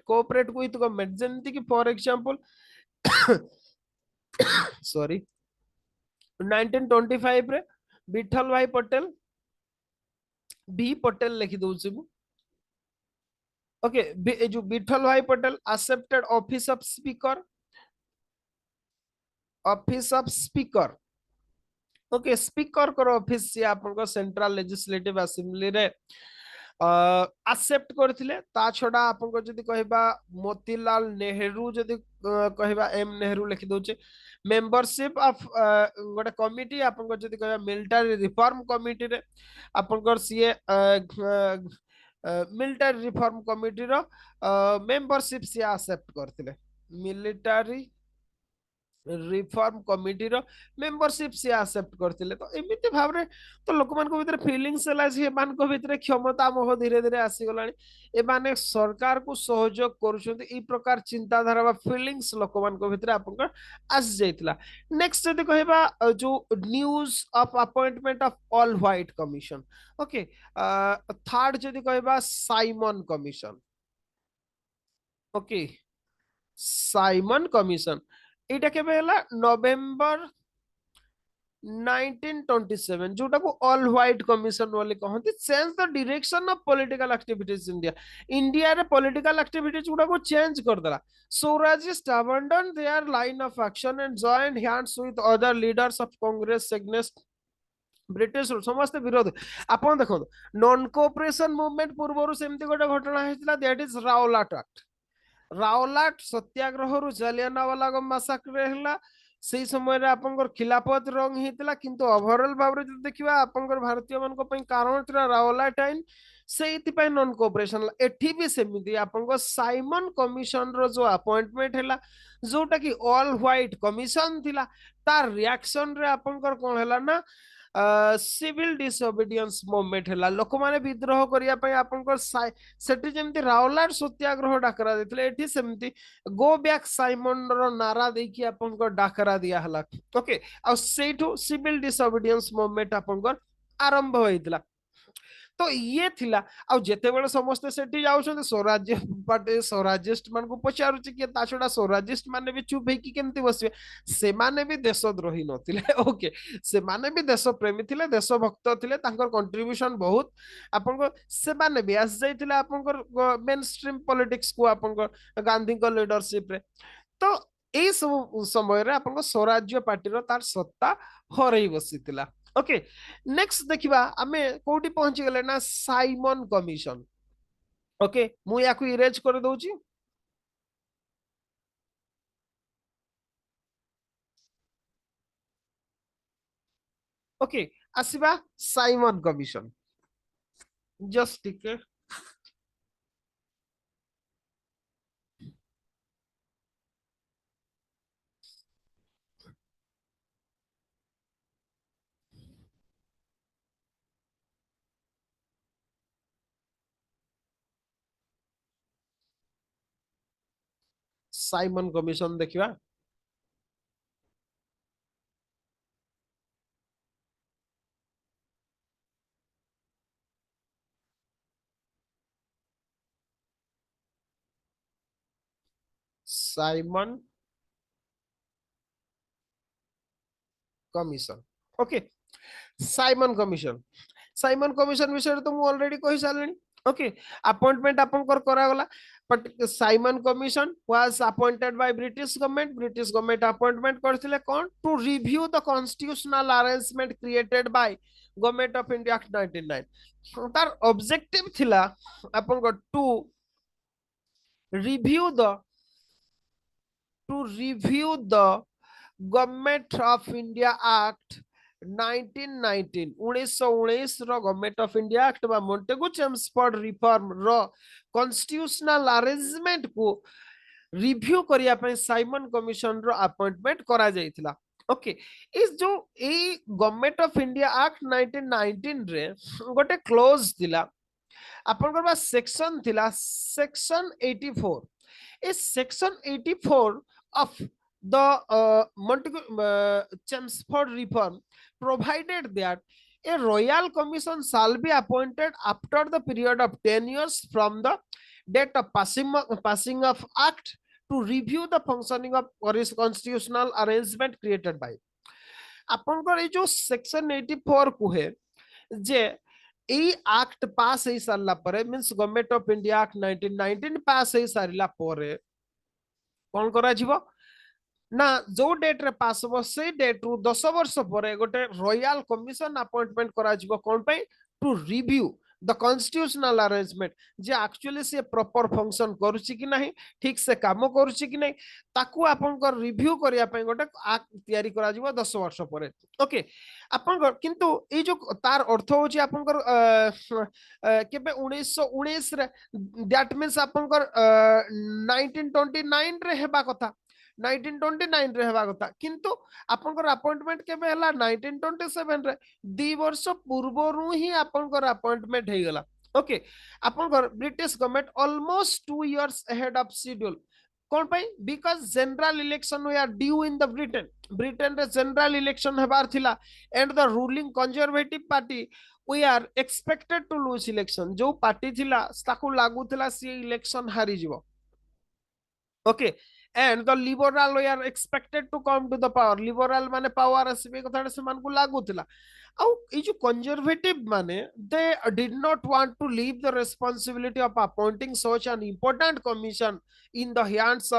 cooperate with government जेंति कि फॉर एग्जांपल सॉरी 1925 रे विठल भाई पटेल बी पटेल लिखि दोछि मु ओके जो विठल भाई Patel accepted office of speaker okay speaker कर ऑफिस से आपन सेंट्रल लेजिस्लेटिव असेंबली रे एक्सेप्ट करथिले ता छडा आपन जदी कहबा मोतीलाल नेहरू जदी कहबा एम नेहरू लिखि दोचे मेंबरशिप ऑफ गोटे कमिटी आपन जदी कहबा मिलिटरी रिफॉर्म कमिटी रे आपन सीए मिलिटरी रिफॉर्म कमिटी रो मेंबरशिप से एक्सेप्ट करथिले मिलिटरी रिफॉर्म कमिटी रो मेंबरशिप से एक्सेप्ट करथिले तो एमिति भाबरे तो लोक मान को भीतर फीलिंग्स हला जे मान को भीतर क्षमता मोह धीरे धीरे आसी गलानी ए माने सरकार को सहयोग करूछंती ई प्रकार चिंता धारा बा फीलिंग्स लोक मान को भीतर आपन आस जाइतला नेक्स्ट जदी कहबा जो news of appointment of all white commission okay third जदी कहबा Simon commission okay Simon commission एटा केबे हला नवेम्बर 1927 जोटा को ऑल व्हाइट कमीशन वाले कहते change the direction of political activities India India रे पॉलिटिकल एक्टिविटीज गुडा को चेंज कर देला Swarajist abandoned their line of action and joined hands with other leaders of congress against British समस्त विरोध आपण देखो नॉन कोऑपरेशन मूवमेंट पूर्वरु सेमती गोटे घटना हेतिला that is Rowlatt act Rowlatt Satyagraha रु जालियानवाला बाग मासाक्रे हला से समय रे आपनकर खिलाफत रंग हेतिला किंतु ओवरऑल भाबरे जब देखिबा आपनकर भारतीय मन को पई कारण थिला रावलाट आइन सेति पई नॉन कोऑपरेशन एठी भी सेमिति आपनको साइमन कमीशन रो जो अपॉइंटमेंट हैला जोटा कि ऑल व्हाइट कमीशन थिला तार रिएक्शन रे आपनकर कोन हैला ना सिविल डिसोबीडियंस मूवमेंट हैला लोक माने विद्रोह करिया पई आपनकर सेठी जेमति रावलाट सत्याग्रह डाकरा देथिले एठी सेमति गो बैक साइमन रो नारा देखि आपनकर डाकरा दिया हला ओके आ सेठो सिविल डिसोबीडियंस मूवमेंट आपनकर आरंभ होइतला तो ये थिला आ जेते बेले समस्त सेठी जाउछन स्वराज्य पार्टी स्वराजिस्ट मान को पचारुची कि ता छडा स्वराजिस्ट माने भी चुप हे कि केमति बसिबे से माने भी देशद्रोही नथिले ओके से माने भी देश प्रेमी थिले देशभक्त थिले तांकर कंट्रीब्यूशन बहुत आपन से माने भी आस जाइथिले आपन मेन स्ट्रीम पॉलिटिक्स को आपन गांधी को लीडरशिप रे तो एई सब समय रे आपन स्वराज्य पार्टी रो तार सत्ता हरई बसितिला ओके नेक्स्ट देखिबा आमे कोठी पहुंची गले ना साइमन कमीशन ओके मु याकू इरेज कर दउची ओके आसीबा साइमन कमीशन जस्ट टिके साइमन कमीशन देखिबा Simon commission okay Simon commission विषय तो मु ऑलरेडी कहि सारलेनी ओके अपॉइंटमेंट आपन करा गला but Simon commission was appointed by British government appointment करथिले कोन to review the constitutional arrangement created by government of India act 1999 तार ऑब्जेक्टिव थिला आपन to review the government of India act 1919 1919 रो गवर्नमेंट ऑफ इंडिया एक्ट बा Montagu Chelmsford reform रो constitutional arrangement को review करिया पे साइमन कमीशन रो appointment करा जाइथिला ओके इस जो ए गवर्नमेंट ऑफ इंडिया एक्ट 1919 रे गोटे क्लोज थिला आपन बा सेक्शन थिला सेक्शन 84 इस section 84 of the Chelmsford reform provided that a royal commission shall be appointed after the period of 10 years from the date of passing of act to review the functioning of constitutional arrangement created by आपनकर ए जो section 84 कुहे जे এই act pass হই সারলা পরে means government of India act 1919 pass হই সারিলা পরে কোন করাଯିବ ना जो डेट रे पास हो से डेट रु 10 वर्ष पर गोटे रॉयल कमीशन अपॉइंटमेंट करा जिवो कोन पे to review the constitutional arrangement जे एक्चुअली से प्रॉपर फंक्शन करूची कि नहीं ठीक से काम करूची कि नहीं ताकू आपन को रिव्यू करिया पे गोटे एक्ट तयारी करा जिवो 10 वर्ष पर ओके आपन किंतु ए जो तार अर्थ होची आपन को केबे 1919 रे दैट मींस आपन को 1929 रे हेबा कथा 1929 रे हेबा कथा किंतु आपनकर अपॉइंटमेंट केबे हला 1927 रे 2 वर्ष पूर्वरु ही आपनकर अपॉइंटमेंट हे गला ओके आपनकर British government almost 2 years ahead of schedule कौन पाई because general election we are due in the Britain Britain रे जनरल इलेक्शन हेबार थिला and the ruling Conservative party we are expected to lose election जो पार्टी थिला ताकू लागू थिला सी इलेक्शन हारी जीवो okay and the liberal we are expected to come to the power liberal माने power आसीबे कथाडे समान को लागू थिला आउ ए जो conservative माने they did not want to leave the responsibility of appointing such an important commission in the hands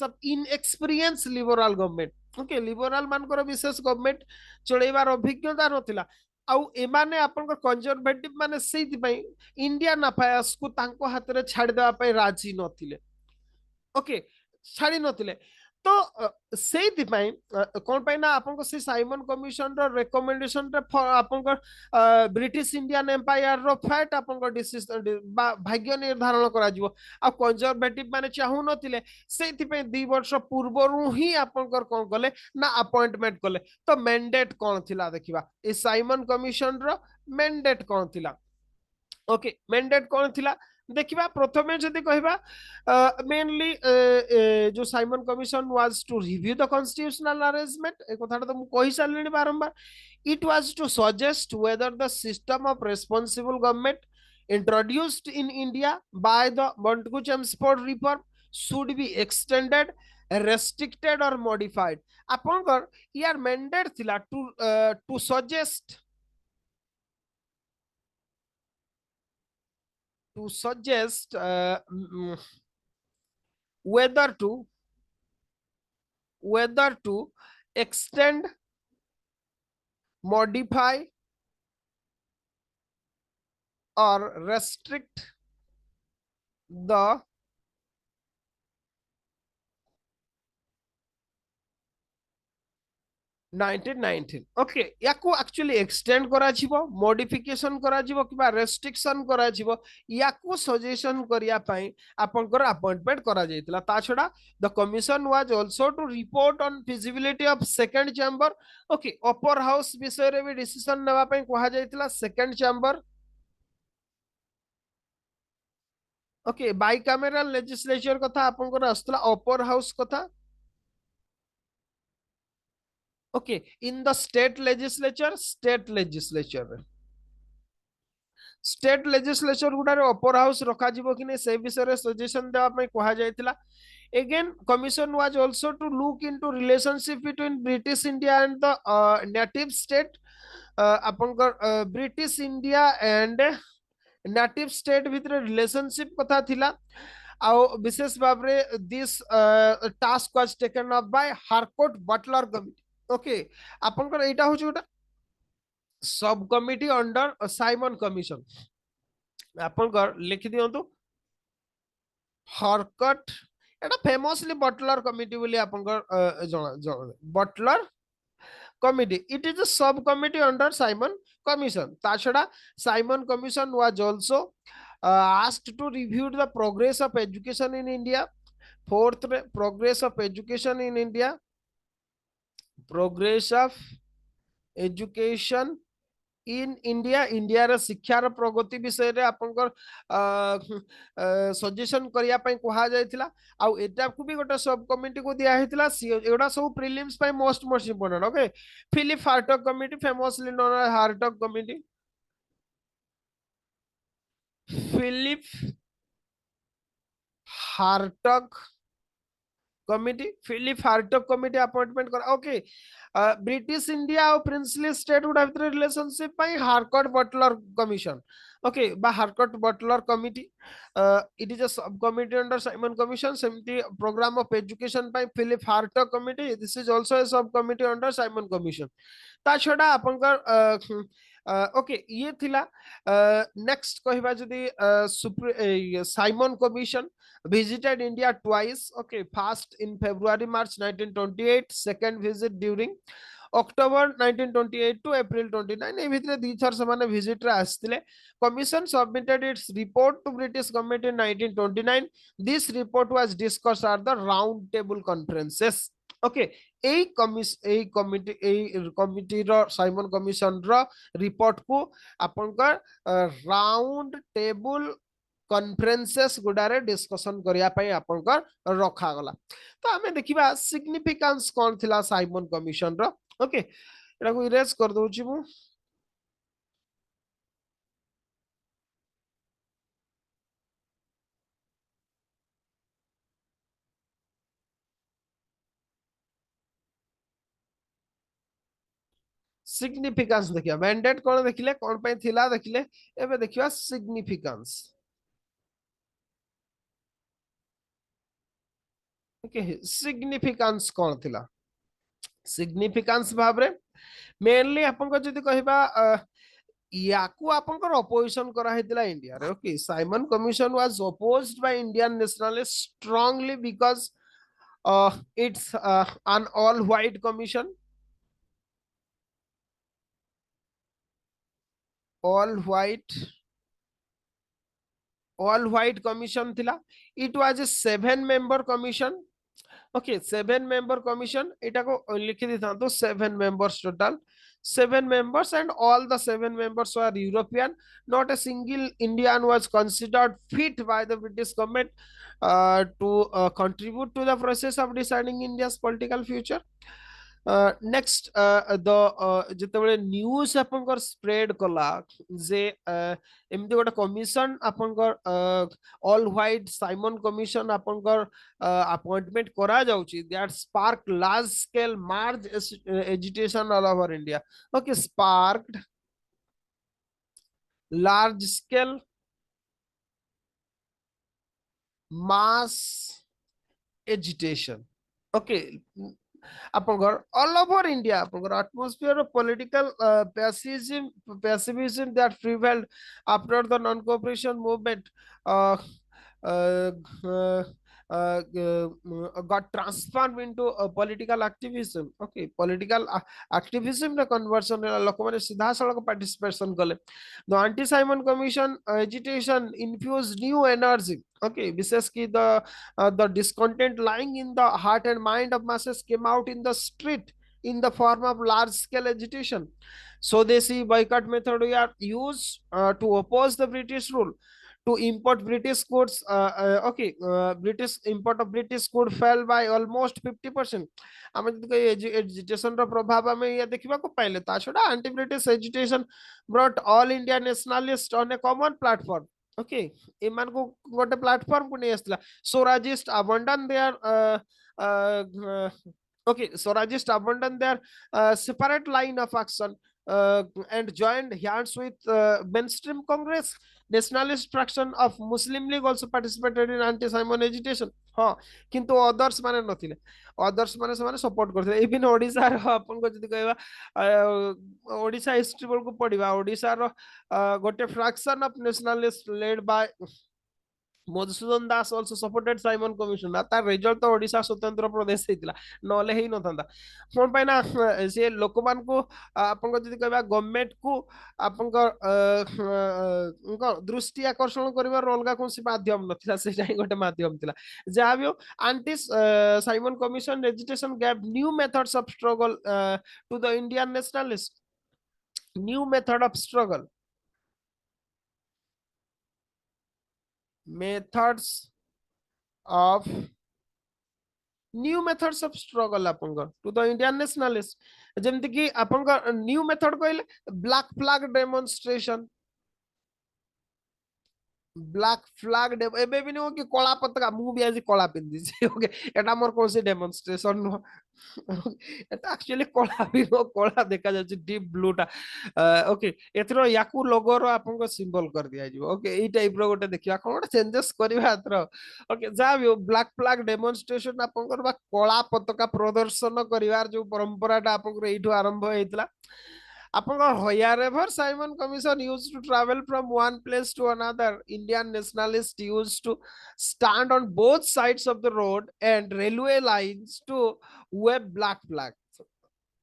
of inexperienced liberal government okay liberal मानकर विशेष government चलेबार अभिज्ञता नथिला आउ एमाने आपनकर कंजर्वेटिव माने सेति पई इंडियन अफेयर्स को तांको हाथ रे छाड़ देबा पई राजी नथिले ओके छाड़ी नथिले तो सेति पई कोन पई ना आपनको से साइमन कमिशन रो रिकमेंडेशन रे आपनकर ब्रिटिश इंडियन एम्पायर रो फैट आपनकर डिसीजन भाग्य निर्धारण करा जिवो आ कंजर्वेटिव माने चाहू नथिले सेति पई 2 वर्ष पूर्वरु ही आपनकर कोन गले ना अपॉइंटमेंट कले तो मैंडेट कोन थिला देखिबा ए साइमन कमिशन रो मैंडेट कोन थिला ओके मैंडेट कोन थिला देखिबा प्रथमे जदि कहबा मेनली जो Simon commission was to review the constitutional arrangement ए कथाटा तो मु कहि सालनी बारंबार it was to suggest whether the system of responsible government introduced in India by the Montagu Chelmsford reform should be extended restricted or modified आपनकर यार mandate थिला to suggest whether to extend modify or restrict the 1919 okay याको actually extend करा छिबो modification करा छिबो किबा restriction करा छिबो याको suggestion करिया पई आपनकर अपॉइंटमेंट करा जायतिला ता छडा the commission was also to report on feasibility of second chamber okay upper house विषय रे भी डिसीजन नेबा पई कहा जायतिला second chamber okay bicameral legislature कथा आपनकर आस्तला अपर हाउस कथा okay in the state legislature state legislature गुडा रे अपर हाउस रखा जिवो कि नै से विषय रे सजेशन देवा पई कहा जायतिला again commission was also to look into relationship between British India and the native state आपनकर British India and native state भितर रिलेशनशिप कथा थिला आउ विशेष भाबरे this task was taken up by Harcourt Butler committee okay आपनकर एटा हो जोटा सब कमिटी अंडर साइमन कमिशन आपनकर लिखि दियंतु हारकोट एटा फेमसली बटलर कमिटी बोली आपनकर जणा Buttler committee it is a subcommittee under Simon Commission tachada Simon Commission was also asked to review the progress of education in India fourth progress of education in India progress of education in India India रा शिक्षार प्रगति विषय रे आपनकर suggestion करिया पई कहा जायतिला आउ एटा को भी गोटे सब कमिटी को दिया हेतिला एडा सब प्रीलिम्स पई most important okay Philip Hartog committee famously known as Hartog committee Philip Hartog committee appointment कर ओके ब्रिटिश इंडिया और प्रिंसली स्टेट गुडा भितर रिलेशनशिप पई हारकोट बटलर कमिशन ओके बा Harcourt Butler committee it is a sub committee under Simon commission सेमती programme of education पई Philip Hartog committee this is also a sub committee under Simon commission ता छडा आपनकर okay ये थिला next कहबा जदी Simon commission visited India twice okay first in February March 1928 second visit during October 1928 to April 29 ए भितरे दी थर से माने विजिट रे आस्तिले commission submitted its report to British government in 1929 this report was discussed at the round table conferences okay এই committee এই কমিটির Simon commissioner report কু আপনकर round table conferences गुडारे discussion करिया पई आपनकर रखा गला तो हमें देखिबा सिग्निफिकेंस कोन थिला साइमन कमिशन रो ओके एटा को इरेज कर दोची मु सिग्निफिकेंस देखिया मैंडेट कोन देखिले कोन पई थिला देखिले एबे देखिबा सिग्निफिकेंस ओके सिग्निफिकेंस कोन थिला सिग्निफिकेंस भाबरे मेनली आपन को जदी कहिबा याकू आपनकर अपोजिशन करा हेतिला इंडिया रे okay Simon commission was opposed bye Indian nationalist strongly because it's an all white commission all white commission थिला it was a 7 member commission okay 7 member commission एटा को लिखि दिथा तो 7 members total 7 members and all the 7 members were European not a single Indian was considered fit by the British government to contribute to the process of deciding India's political future next ଯେତେବେଳେ news ଆପଣଙ୍କର spread କଲା ଯେ ଏମିତି ଗୋଟେ commission ଆପଣଙ୍କର all white Simon commission ଆପଣଙ୍କର appointment କରାଯାଉଛି that spark large scale mass agitation all over India okay sparked large scale mass agitation okay ଆପଣଙ୍କର all over India ଆପଣଙ୍କର atmosphere of political pessimism that prevailed after the non cooperation movement uh, uh, got transformed into political activism okay political activism the conversion लोक माने सीधा सड़क participation कले the anti Simon commission agitation infused new energy okay विशेष की the discontent lying in the heart and mind of masses came out in the street in the form of large scale agitation Swadeshi boycott method we are used to oppose the British rule to import British goods. Okay, British import of British good fell by almost 50%. ଆମେ ଯଦି education ର ପ୍ରଭାବ ଆମେ ଇଏ ଦେଖିବାକୁ ପାଇଲେ ତା ଛଡା anti British education brought all India nationalists on a common platform. Okay, ଏମାନଙ୍କୁ ଗୋଟେ ପ୍ଲାଟଫର୍ମ କୁ ନେଇ ଆସିଥିଲା Swarajist abandoned their okay, Swarajist abandoned their separate line of action and joined hands with mainstream Congress. Nationalist fraction of Muslim League also participated in anti-Simon agitation. हाँ, किंतु others माने नथिले. Others माने से माने support करते. Even ओडिशा रो अपन को जदी कहबा ओडिशा हिस्ट्री बोल को पढ़िबा ओडिशा रो गोटे fraction of nationalists led by Madhusudan Das also supported Simon Commission तार रिजल्ट तो ओडिशा स्वतंत्र प्रदेश हेतिला नले हेई नथंदा कोन पाइना से लोकमान को आपन को जदी कहबा गवर्नमेंट को आपन को दृष्टि आकर्षण करिवार अलगा कोनसी माध्यम नथिला से जाई गोटे माध्यम थिला जहा भी anti Simon commission agitation gave new methods of struggle to the Indian nationalist new method of struggle methods of new methods of struggle आपनकर to the Indian nationalists जेमति कि आपनकर new method कहले black flag demonstration black flag एबे भी नहीं हो कि कला पताका मु भी आज कला पिंदी छी ओके एटा मोर कोन से डेमोन्स्ट्रेशन नो एटा एक्चुअली कला भी नो कला देखा जाय डीप ब्लू टा ओके एथरो याकू लोगो रो आपन को सिंबल कर दिया जिवो ओके ई टाइप रो गोटे देखिया कोन चेंजेस करबा एथरो ओके जा भी ब्लैक फ्लैग डेमोन्स्ट्रेशन आपन को बा कला पताका प्रदर्शन करिवार जो परंपरा टा आपन को एठो आरंभ हेतला Wherever Simon Commission used to travel from one place to another, Indian nationalists used to stand on both sides of the road and railway lines to wave black flags.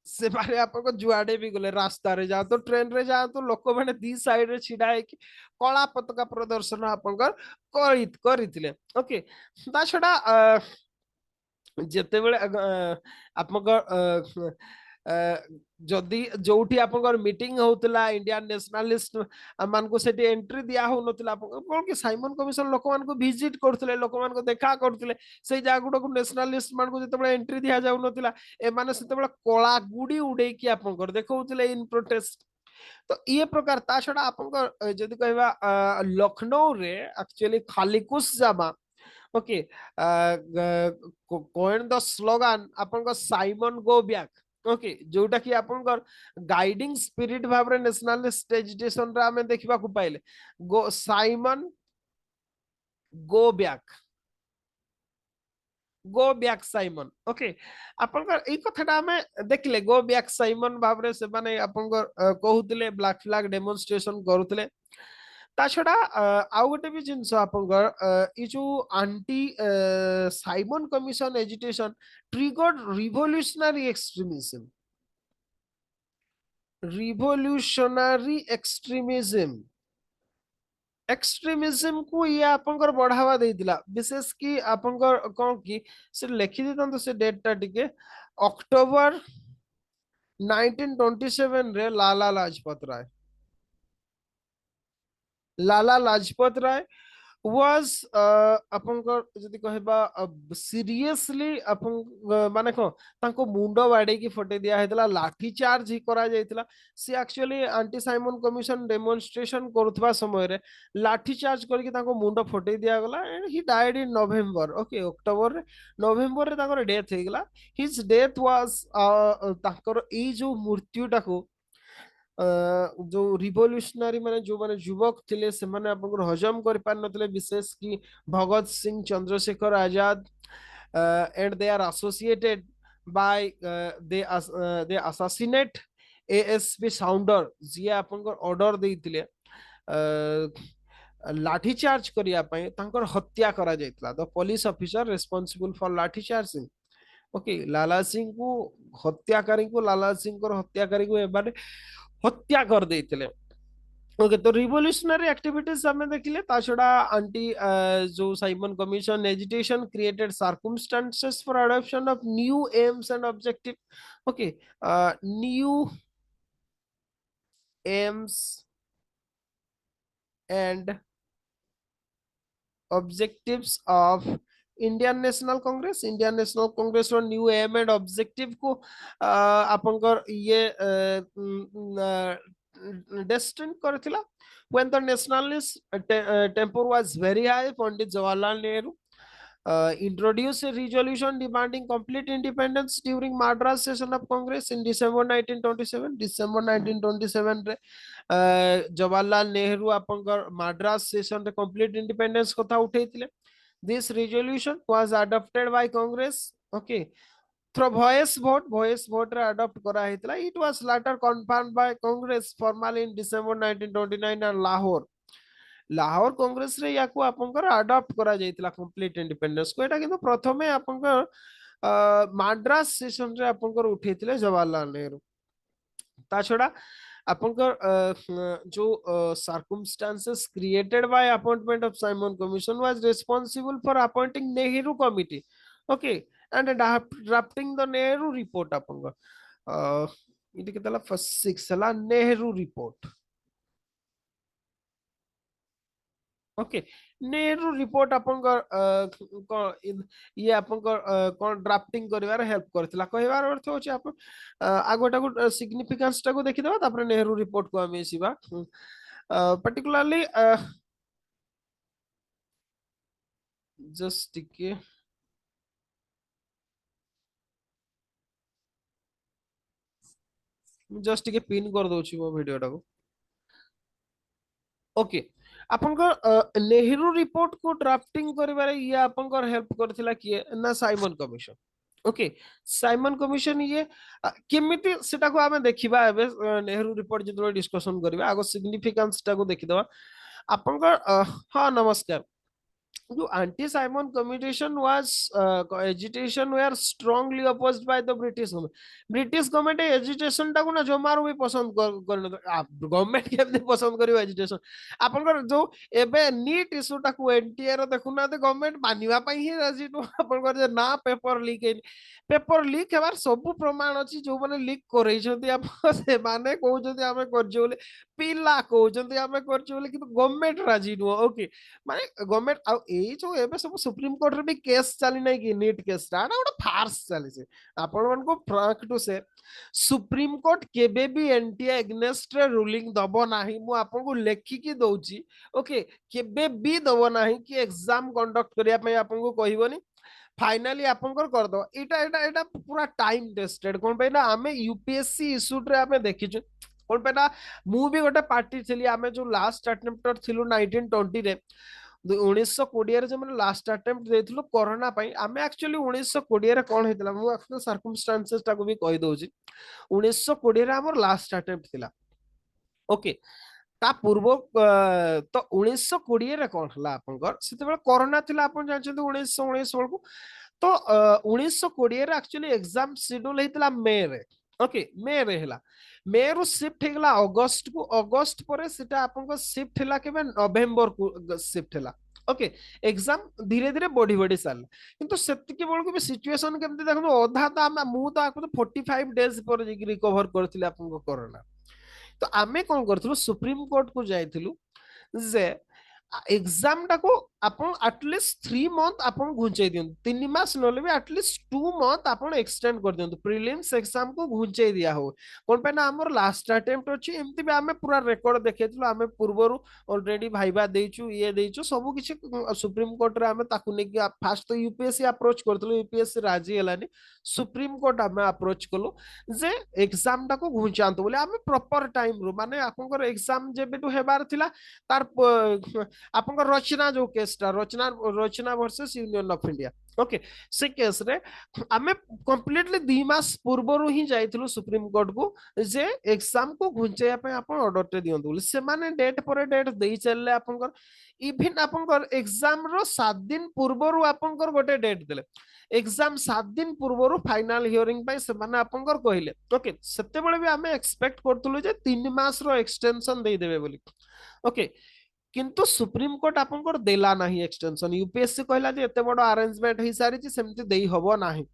से बारे आपको जुआडे भी गले रास्ता रे जा तो ट्रेन रे जा तो लोक माने दी साइड रे छिडा है कि कला पताका प्रदर्शन आपनकर करिथिले ओके ता छडा ଯେତେବେଳେ ଆପଣଙ୍କ ଯଦି ଯୋଉଠି ଆପଣଙ୍କର ମିଟିଂ ହଉଥିଲା ଇଣ୍ଡିଆନ ନ୍ୟାସନାଲିଷ୍ଟ ମାନଙ୍କୁ ସେଠି ଏଣ୍ଟ୍ରି ଦିଆ ହଉନଥିଲା କଣ କି ସାଇମନ କମିଶନ ଲୋକମାନଙ୍କୁ ଭିଜିଟ କରୁଥିଲେ ଲୋକମାନଙ୍କୁ ଦେଖା କରୁଥିଲେ ସେଇ ଜାଗା ଗୁଡାକୁ ନ୍ୟାସନାଲିଷ୍ଟ ମାନଙ୍କୁ ଯେତେବେଳେ ଏଣ୍ଟ୍ରି ଦିଆଯାଉନଥିଲା ଏମାନେ ସେତେବେଳେ କଳା ଗୁଡି ଉଡେଇକି ଆପଣଙ୍କର ଦେଖଉଥିଲେ ଇନ ପ୍ରୋଟେଷ୍ଟ ତ ଇଏ ପ୍ରକାର ତା ଛଡା ଆପଣଙ୍କ ଯଦି କହିବା ଲକ୍ଷ୍ନୌରେ ଆକ୍ଚୁଆଲି ଖାଲିକୁସ ଜାମା ओके कोइन द स्लोगान आपन साइमन गो बैक ओके जोटा कि आपन गाइडिंग स्पिरिट भाव रे नेशनलिस्ट एजिटेशन रा हमें देखिबा को पाइले go Simon go back go back Simon okay आपन ए कथाटा हमें देखले गो बैक साइमन भाव रे से माने आपन कहउतले ब्लैक फ्लैग डेमोन्स्ट्रेशन करूतले ता छड़ा आउ गोटे भी जिनस आपनकर ई जो aunty Simon commission agitation triggered revolutionary extremism extremism को ये आपनकर बढ़ावा देइतिला विशेष कि आपनकर कोन की से लिखि दितन से डेट टा टिके अक्टोबर 1927 रे लाला लाजपत राय was ଆପଣଙ୍କର ଯଦି କହିବା ସିରିୟସଲି ଆପଣ ମାନେ କଣ ତାଙ୍କୁ ମୁଣ୍ଡ ବାଡେଇକି ଫଟେଇ ଦିଆ ହେଇଥିଲା ଲାଠି ଚାର୍ଜ ହିଁ କରାଯାଇଥିଲା ସେ actually anti Simon commission demonstration କରୁଥିବା ସମୟରେ ଲାଠି ଚାର୍ଜ କରିକି ତାଙ୍କ ମୁଣ୍ଡ ଫଟେଇ ଦିଆଗଲା and he died in November okay ଅକ୍ଟୋବରରେ ନଭେମ୍ବରରେ ତାଙ୍କର ଡେଥ ହେଇଗଲା ହିଜ ଡେଥ ୱାଜ ତାଙ୍କର ଏଇ ଯୋଉ ମୃତ୍ୟୁଟାକୁ जो रिवोल्यूशनरी माने जो माने युवक थिले से माने आपन हजम कर पार नथिले विशेष की Bhagat Singh Chandrashekhar Azad and they are associated by they assassinate ASP Saunders जी आपन ऑर्डर देइतिले लाठी चार्ज करिया पय तांकर हत्या करा जायतला the police officer responsible for lathi charging okay Lala Singh को हत्याकारी को लाला सिंह को हत्याकारी को एबारे हत्या कर देते ओके तो रिवोल्यूशनरी एक्टिविटीज हमें देखिले ता छड़ा आंटी जो Simon commission agitation created circumstances for adoption of new aims and objective okay new aims and objectives of Indian National Congress रो न्यू एम एंड ऑब्जेक्टिव को आपनकर ये डेस्टिन करथिला when the nationalist temper was very high Pandit Jawaharlal Nehru introduced a resolution demanding complete independence during Madras session of Congress in December 1927 December 1927 रे जवाहरलाल नेहरू आपनकर Madras session रे complete independence कथा उठैतिले this resolution was adopted by Congress okay through voice vote रे adopt करा हैतला it was later confirmed by Congress formally in December 1929 at Lahore Congress रे याकू आपनकर adopt करा जायतिला complete independence को एटा किंतु प्रथमे आपनकर माड्रास सेशन रे आपनकर उठैतिले जवाहरलाल नेहरू ता छडा आपनकर जो circumstances created by appointment of Simon Commission was responsible for appointing Nehru Committee okay and drafting the Nehru report आपनकर इति केतला फर्स्ट 6 हला Nehru report okay Nehru report आपनकर ये आपनकर कोन ड्राफ्टिंग करिवार हेल्प करथिला कहिवार अर्थ होची आप आगोटा को सिग्निफिकेंस टा को देखि देबा तापर नेहरू रिपोर्ट को हमें सिबा पर्टिकुलरली जस्ट टिके पिन कर दोची मो वीडियो टा को ओके आपनकर नेहरू रिपोर्ट को ड्राफ्टिंग करिवारे ये आपनकर हेल्प करथिला किए ना Simon commission okay Simon commission ये केमिति सेटा को हमें देखिबा एबे नेहरू रिपोर्ट जतो डिस्कशन करबा आगो सिग्निफिकेंस टा को देखिदवा आपनकर हां नमस्कार जो anti Simon commission was agitation were strongly opposed by the British government. British government agitation टाको ना जमारू भी पसंद करने गवर्नमेंट केमती पसंद करियो एजुकेशन आपनकर जो एबे नीट इशू टाको एनटीआर देखुना ते गवर्नमेंट मानिवा पई ही राजी नो आपनकर जे ना पेपर लीक हेबार सब प्रमाण अछि जो माने लीक करै छथि आप से माने कहउ जति आमे करजो बोले पिला कहउ जति आमे करजो बोले कि गवर्नमेंट राजी नो ओके माने गवर्नमेंट आ एई जो एबे सब सुप्रीम कोर्ट रे भी केस चली नै कि नीट केस टा गोटे फार्स चली से आपण मन को फ्रैंक टू से सुप्रीम कोर्ट केबे भी एनटीए एग्नेस्ट रे रूलिंग दबो नाही मु आपन को लेखि की दउची ओके केबे भी दबो नाही कि एग्जाम कंडक्ट करिया पई आपन को कहिबोनी फाइनली आपनकर कर दो एटा एटा एटा पूरा टाइम टेस्टेड कोन पे ना हमें यूपीएससी इशू रे हमें देखिछु कोन पे ना मु भी गोटे पार्टी थिली हमें जो लास्ट अटेम्प्टर थिलु 1920 रे 1920 रे जे मैंने लास्ट अटेम्प्ट देथिलु कोरोना पई हमें एक्चुअली 1920 रे कोन हेतला मु एक्चुअली सर्कमस्टेंसेस टाको भी कहि दउची 1920 रे हमर लास्ट अटेम्प्ट थिला ओके ता पूर्व तो 1920 रे कोन हला आपनकर सेते कोरोना थिला आपन जानछन 1919 को तो 1920 रे एक्चुअली एग्जाम शेड्यूल हेतला मे रे ओके मे रे हला मे रु शिफ्ट हेगला अगस्त को अगस्त परे सेटा आपनको शिफ्ट हला केबे नवंबर को शिफ्ट हला ओके एग्जाम धीरे धीरे बढ़ी बढ़ी साल किंतु सेतिके बेल को भी सिचुएशन केमती देखो अधा तो मु तो आपको 45 डेज पर रिकवर करथिले आपनको कोरोना तो आमे कोन करथलु सुप्रीम कोर्ट को जाइथिलु जे एग्जाम टाको आपण एटलीस्ट 3 मंथ आपण घुंचै दियन 3 मास नले भी एटलीस्ट 2 मंथ आपण एक्सटेंड कर दियन प्रीलिम्स एग्जाम को घुंचै दिया हो कोन पे ना हमर लास्ट अटेम्प्ट अछि एमति भी हमें पूरा रिकॉर्ड देखेतलु हमें पूर्वरु ऑलरेडी भाइबा देइछु ये देइछु सब किछि सुप्रीम कोर्ट रे हमें ताकु ने कि फास्ट तो यूपीएससी अप्रोच करथलु यूपीएससी राजी हलानी सुप्रीम कोर्ट हमें अप्रोच कलो जे एग्जाम टाको घुंचांतो बोले हमें प्रॉपर टाइम रो माने आपनकर एग्जाम जेबेटु हेबार थिला तार आपन रचना जो केसटा Rachna Rachna versus union of India okay से केस रे आमे कंप्लीटली 2 मास पूर्वरु ही जाइथिलु सुप्रीम कोर्ट को जे एग्जाम को घुंचैया पे आपन ऑर्डर टे दियंतु बोले से माने डेट पर डेट देई चलले आपनकर इवन आपनकर एग्जाम रो 7 दिन पूर्वरु आपनकर गोटे डेट देले एग्जाम 7 दिन पूर्वरु फाइनल हियरिंग पे से माने आपनकर कहिले ओके सेते बेले भी आमे एक्सपेक्ट करथुलु जे 3 मास रो एक्सटेंशन देई देबे बोली ओके किंतु सुप्रीम कोर्ट आपनकर देला नाही एक्सटेंशन यूपीएससी कहला जे एते बड़ अरेंजमेंट हे सारी छि सेमति देई हबो नाही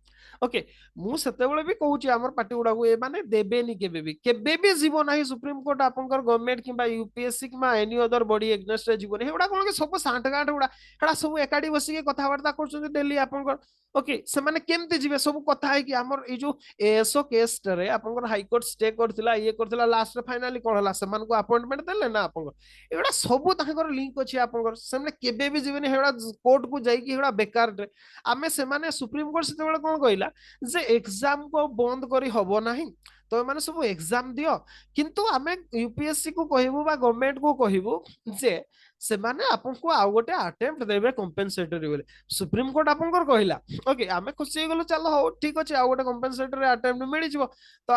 ओके मु सेते बेले भी कहूची हमर पार्टी गुडा को ए माने देबेनी केबे भी जीवो नाही सुप्रीम कोर्ट आपनकर गवर्नमेंट किबा यूपीएससी किबा एनी अदर बॉडी एग्नेस्ट रे जीवन हेडा कोन के सब सांठ गांठ गुडा हेडा सब एकाडी बसी के कथा वार्ता करछन डेली आपनकर ओके से माने केमते जीवे सब कथा है कि हमर ए जो एएसओ केस रे आपनकर हाई कोर्ट स्टे करथिला ये करथिला लास्ट रे फाइनली कोन हला समान को अपॉइंटमेंट देले ना आपनकर एडा सब ताकर लिंक अछि आपनकर सेमने केबे भी जीवन हेडा कोर्ट को जाई कि हेडा बेकार रे आमे से माने सुप्रीम कोर्ट सेते बेले कोन कहिला जे एग्जाम को बंद करी हबो नाही तो माने सब एग्जाम दियो किंतु आमे यूपीएससी को कहिबो बा गवर्नमेंट को कहिबो जे से माने आपन को आ गोटे अटेम्प्ट देबे कंपेंसेटरी बोले सुप्रीम कोर्ट आपन को कहिला ओके आमे खुशी गेलो चलो हो ठीक अछि आ गोटे कंपेंसेटरी अटेम्प्ट मिलि जिवो तो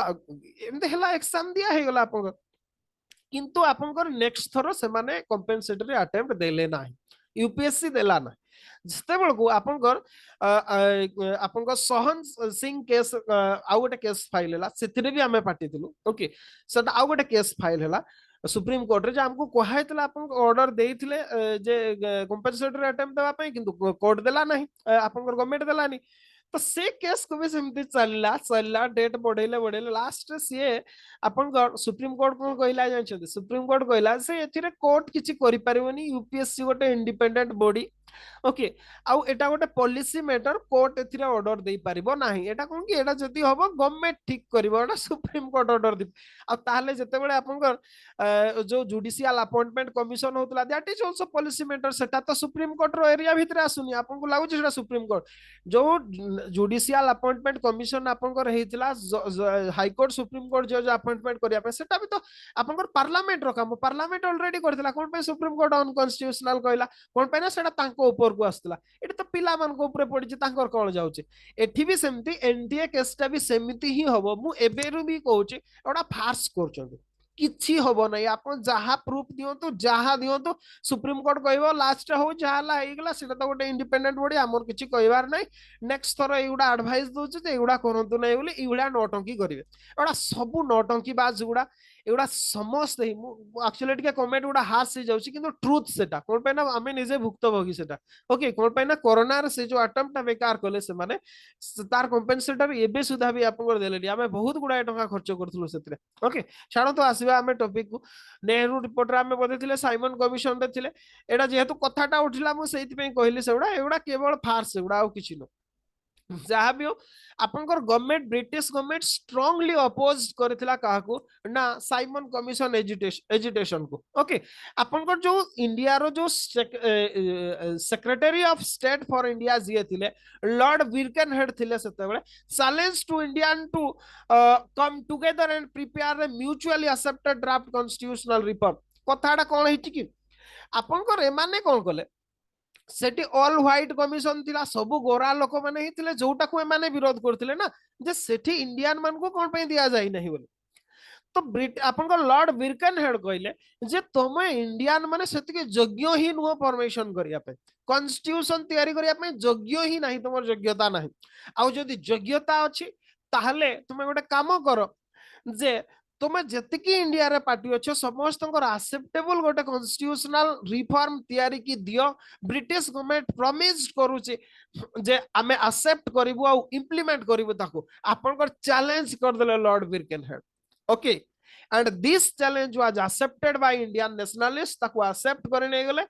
एमते हला एग्जाम दिया हे गेला आपन किंतु आपन को नेक्स्ट थरो से माने कंपेंसेटरी अटेम्प्ट देले नाही यूपीएससी देला ना जिते बेलू आपन सहन सिंह केस आउ गोटे केस फाइल है से भी आम पार्टी थिलु ओके सेटा आउ गोटे केस फाइल है सुप्रीम कोर्ट रे जे हमको कहैतला आपन ऑर्डर देइथिले जे कंपेंसेटरी अटेम्प्ट देबा पई किंतु कोर्ट देला नाही आपन गवर्नमेंट देला नहीं तो से केस को भी सेमती चलला चलला डेट बढ़ेले बढ़ेले लास्ट सी आपन सुप्रीम कोर्ट को कहला जानछथि सुप्रीम कोर्ट कहला से एथिरे कोर्ट किछि करि परिबोनी यूपीएससी गोटे इंडिपेंडेंट बॉडी ओके आउ एटा गोटे पॉलिसी मैटर कोर्ट एथिरे ऑर्डर देई परिबो नाही एटा कोन कि एटा जति हबो गवर्नमेंट ठीक करिवो एटा सुप्रीम कोर्ट ऑर्डर दि आ ताले जते बेले आपन जो जुडिशियल अपॉइंटमेंट कमिशन होतला that is also policy matter सेटा तो सुप्रीम कोर्ट रो एरिया भितरे आसुनी आपन को लागु सेटा सुप्रीम कोर्ट जो जुडिशियल अपॉइंटमेंट कमिशन आपन को रहितला हाई कोर्ट सुप्रीम कोर्ट जज अपॉइंटमेंट करिया पे सेटा भी तो आपन को पार्लियामेंट रो काम पार्लियामेंट ऑलरेडी करथिला कोन पे सुप्रीम कोर्ट अनकॉन्स्टिट्यूशनल कहला कोन पे ना सेटा तांको ऊपर को आस्तला एटा तो पिला मान को ऊपर पड़ी तांकर कोन जाउचे एठी भी सेमती एनडीए केसटा भी सेमिति ही हबो मु एबेरु भी कहूची एटा फार्स करछन किछि होबो नै आपण जहा प्रूफ दियंतु जहा दियंतु सुप्रीम कोर्ट कहबो लास्ट हो जहाला हेगला सेटा तो गोटे इंडिपेंडेंट बॉडी हमर किछि कहबार नै नेक्स्ट थरो एगुडा एडवाइस दोछु जे एगुडा करंतु नै बोली एगुडा नौटंकी करिवे एगुडा सब नौटंकी बाज गुडा एगुडा समस्त एक्चुअली टिके कमेंट गुडा हास से जाउछि किंतु ट्रुथ सेटा कोन पे ना हमें निजे भुक्तभोगी सेटा ओके कोन पे ना कोरोना रे से जो अटेम्प्ट बेकार कले से माने तार कंपेंसेटर एबे सुधा भी आपन देले हमें बहुत गुडा टका खर्च करथुलो सेतरे ओके छाड़ो तो आसीबा हमें टॉपिक को नेहरू रिपोर्ट रे हमें बदे थिले साइमन कमिशन रे थिले एडा जेहेतु कथाटा उठिला मु सेति पे कहली सेउडा एउडा केवल फार्स एउडा आ किछि न जहाँ भी हो आपनकर government British government strongly oppose करथिला काहाकू ना साइमन कमिशन एजिटेशन को ओके आपनकर जो इंडिया रो जो secretary of state for India जिए थिले लॉर्ड विल्कन हेड थिले सेते बेले challenge to Indian to come together and prepare a mutually accepted draft constitutional reform कथाटा कोन हिची कि आपनकर एमाने कोन कले सेठी ऑल व्हाइट कमिशन थिला सब गोरा लोक माने ही थिले जोटा को माने विरोध करथिले ना जे सेठी इंडियन मान को कोन पे दिया जाई नहीं बोले तो आपन को लॉर्ड विल्कन हेड कहले जे तमे इंडियन माने सेति योग्य ही नुह परमिशन करिया पे कॉन्स्टिट्यूशन तयारी करिया पे योग्य ही नहीं तुमर योग्यता नहीं आउ जदी योग्यता अछि ताहले तुमे गोटे काम करो जे तुम जेतिकी इंडिया रे पार्टी अच्छे समस्त एक्सेप्टेबल गोटे कॉन्स्टिट्यूशनल रिफॉर्म तैयारी की दियो ब्रिटिश गवर्नमेंट प्रॉमिस करूचे जे आमे एक्सेप्ट करिवु आ इंप्लीमेंट करिवु ताको आपनकर चैलेंज कर देले lord Birkenhead okay and this challenge was accepted by Indian nationalist ताको एक्सेप्ट करने गेले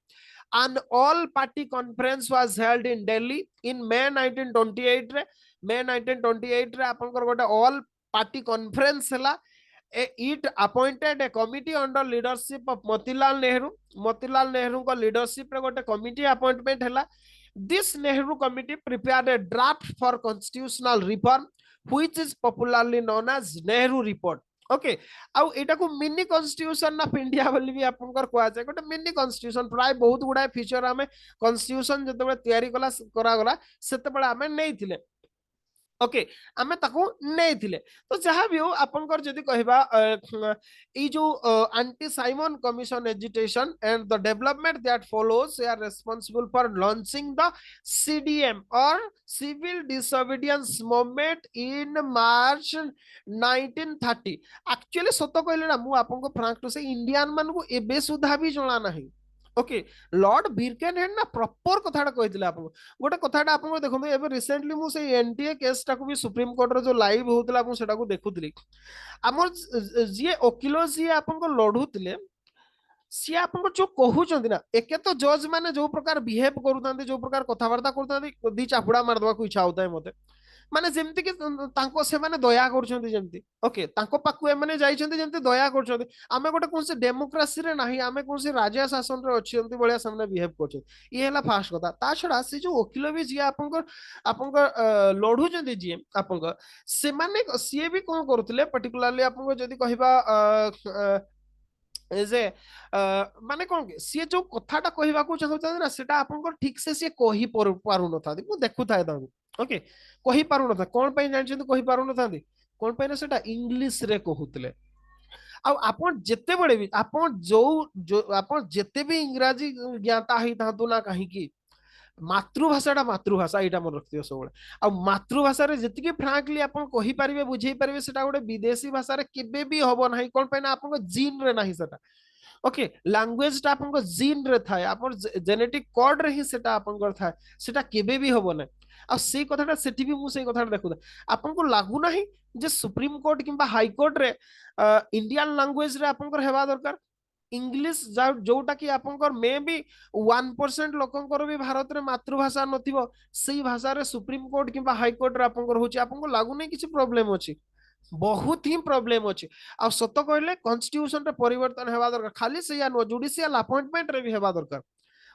and all party conference was held in Delhi in May 1928 रे May 1928 रे आपनकर गोटे all party conference हला it appointed a committee under leadership of Motilal Nehru. Motilal Nehru को leadership रे गोटे committee appointment हला. This Nehru committee prepared a draft for constitutional reform, which is popularly known as Nehru report. Okay आउ एटा को mini constitution of India बोली भी आपनकर कोआ जाय गोटे मिनी कॉन्स्टिट्यूशन प्राय बहुत गुडा फीचर हमें कॉन्स्टिट्यूशन जते बेले तयारी करा गला सेते बेले हमें नै थिले ओके आमे ताको नै थिले तो जहां भी हो आपनकर जदी कहबा ई जो anti Simon commission agitation and the development that follows are responsible for launching the CDM or civil disobedience movement in March 1930 actually सतो कहले ना मु आपनको फ्रैंक टू से इंडियन मान को एबे सुधा भी जणा नाही ओके लॉर्ड विल्कनहेड ना प्रॉपर कथाटा कहितले आपन गोटे कथाटा आपन देखो एबे रिसेंटली मु से एनटीए केस टाको भी सुप्रीम कोर्ट रो जो लाइव होतला मु सेटा को देखुतली हमर जे ओकिलो जे आपन को लढुतले सी आपन को जो कहउचंदी ना एके तो जज माने जो प्रकार बिहेव करूतांती जो प्रकार कथावार्ता करूतांती दी चापुडा मार दवा को इच्छा होता है मते माने जेमति कि तांको से माने दया करछंती जेमति ओके तांको पाकु ए माने जाइछंती जेमति दया करछंती आमे गोटे कोनसे डेमोक्रेसी रे नाही आमे कोनसे राज्य शासन रे अछंती बळिया सामने बिहेव करछन ई हैला फास्ट कथा ता छडा से जो वकील भी जे आपनकर लढुचंती जे आपनकर से माने सीए भी कोन करथले पर्टिकुलरली आपनको जदी कहिबा जे माने कोन सी जो कथाटा कहबाकू चाहउछन ना सेटा आपनकर ठीक से सी कहि पारु न था मु देखु थाए दाऊ ओके कहि पारु न था कोन पे जानछन कहि पारु न था कोन पे ना सेटा इंग्लिश रे कहउतले आ आपन जेते बडे भी आपन जो आपन जेते भी इंग्रजी ज्ञाता ही थातु ना कहि की मातृभाषाटा मातृभाषा एटा मन रखियो सबले आ मातृभाषा रे जतिके फ्रैंकली आपन कहि परिबे बुझेई परिबे सेटा गोटे विदेशी भाषा रे केबे भी होबो नाही कोन पे ना आपन जीन रे नाही सेटा ओके लैंग्वेज टा आपन जीन रे थाए आपन जेनेटिक कोड रे ही सेटा आपन कर थाए सेटा केबे भी होबो नै आ सेई कथाटा सेठी भी मु सेई कथाटा देखु आपन को लागु नाही जे सुप्रीम कोर्ट किबा हाई कोर्ट रे इंडियन लैंग्वेज रे आपन कर हेबा दरकार इंग्लिश जोटा कि आपनकर मे भी 1% लोकंकर भी भारत रे मातृभाषा नथिबो सेई भाषा रे सुप्रीम कोर्ट किबा हाई कोर्ट रे आपनकर होची आपनको लागु नै किछि प्रॉब्लम अछि बहुत ही प्रॉब्लम अछि आ सत कहले कॉन्स्टिट्यूशन रे परिवर्तन हेबा दरकार खाली सेया नो जुडिशियल अपॉइंटमेंट रे भी हेबा दरकार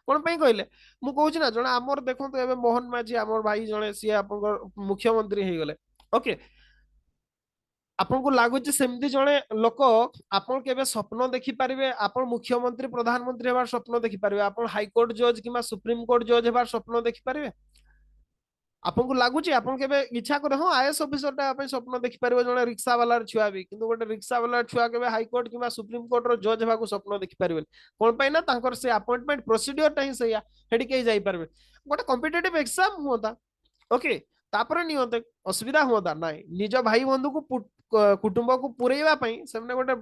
कोन पई कहले मु कहूची ना जणा हमर देखंतो एबे मोहन माझी हमर भाई जणे सिया आपनकर मुख्यमंत्री हे गेले ओके आपन को लागुच सेमती जणे लोक आपन केबे स्वप्न देखि पारिबे आपन मुख्यमंत्री प्रधानमंत्री हेबार स्वप्न देखि पारिबे आपन हाई कोर्ट जज किबा सुप्रीम कोर्ट जज हेबार स्वप्न देखि पारिबे आपन को लागुची आपन केबे इच्छा करे हो आईएएस ऑफिसर टा अपन स्वप्न देखि परबे जने रिक्शा वाला छुआ भी किंतु गोटे रिक्शा वाला छुआ केबे हाई कोर्ट किबा सुप्रीम कोर्ट रो जज हेबाकू स्वप्न देखि परबे कोन पय ना तांकर से अपॉइंटमेंट प्रोसीजर टा ही सैया हेडी के जाई परबे गोटे कॉम्पिटिटिव एग्जाम होता ओके तापर नियंते असुविधा होता नाइ निज भाई बंधु को कुटुंब को पुरेइबा पई सेमने गोटे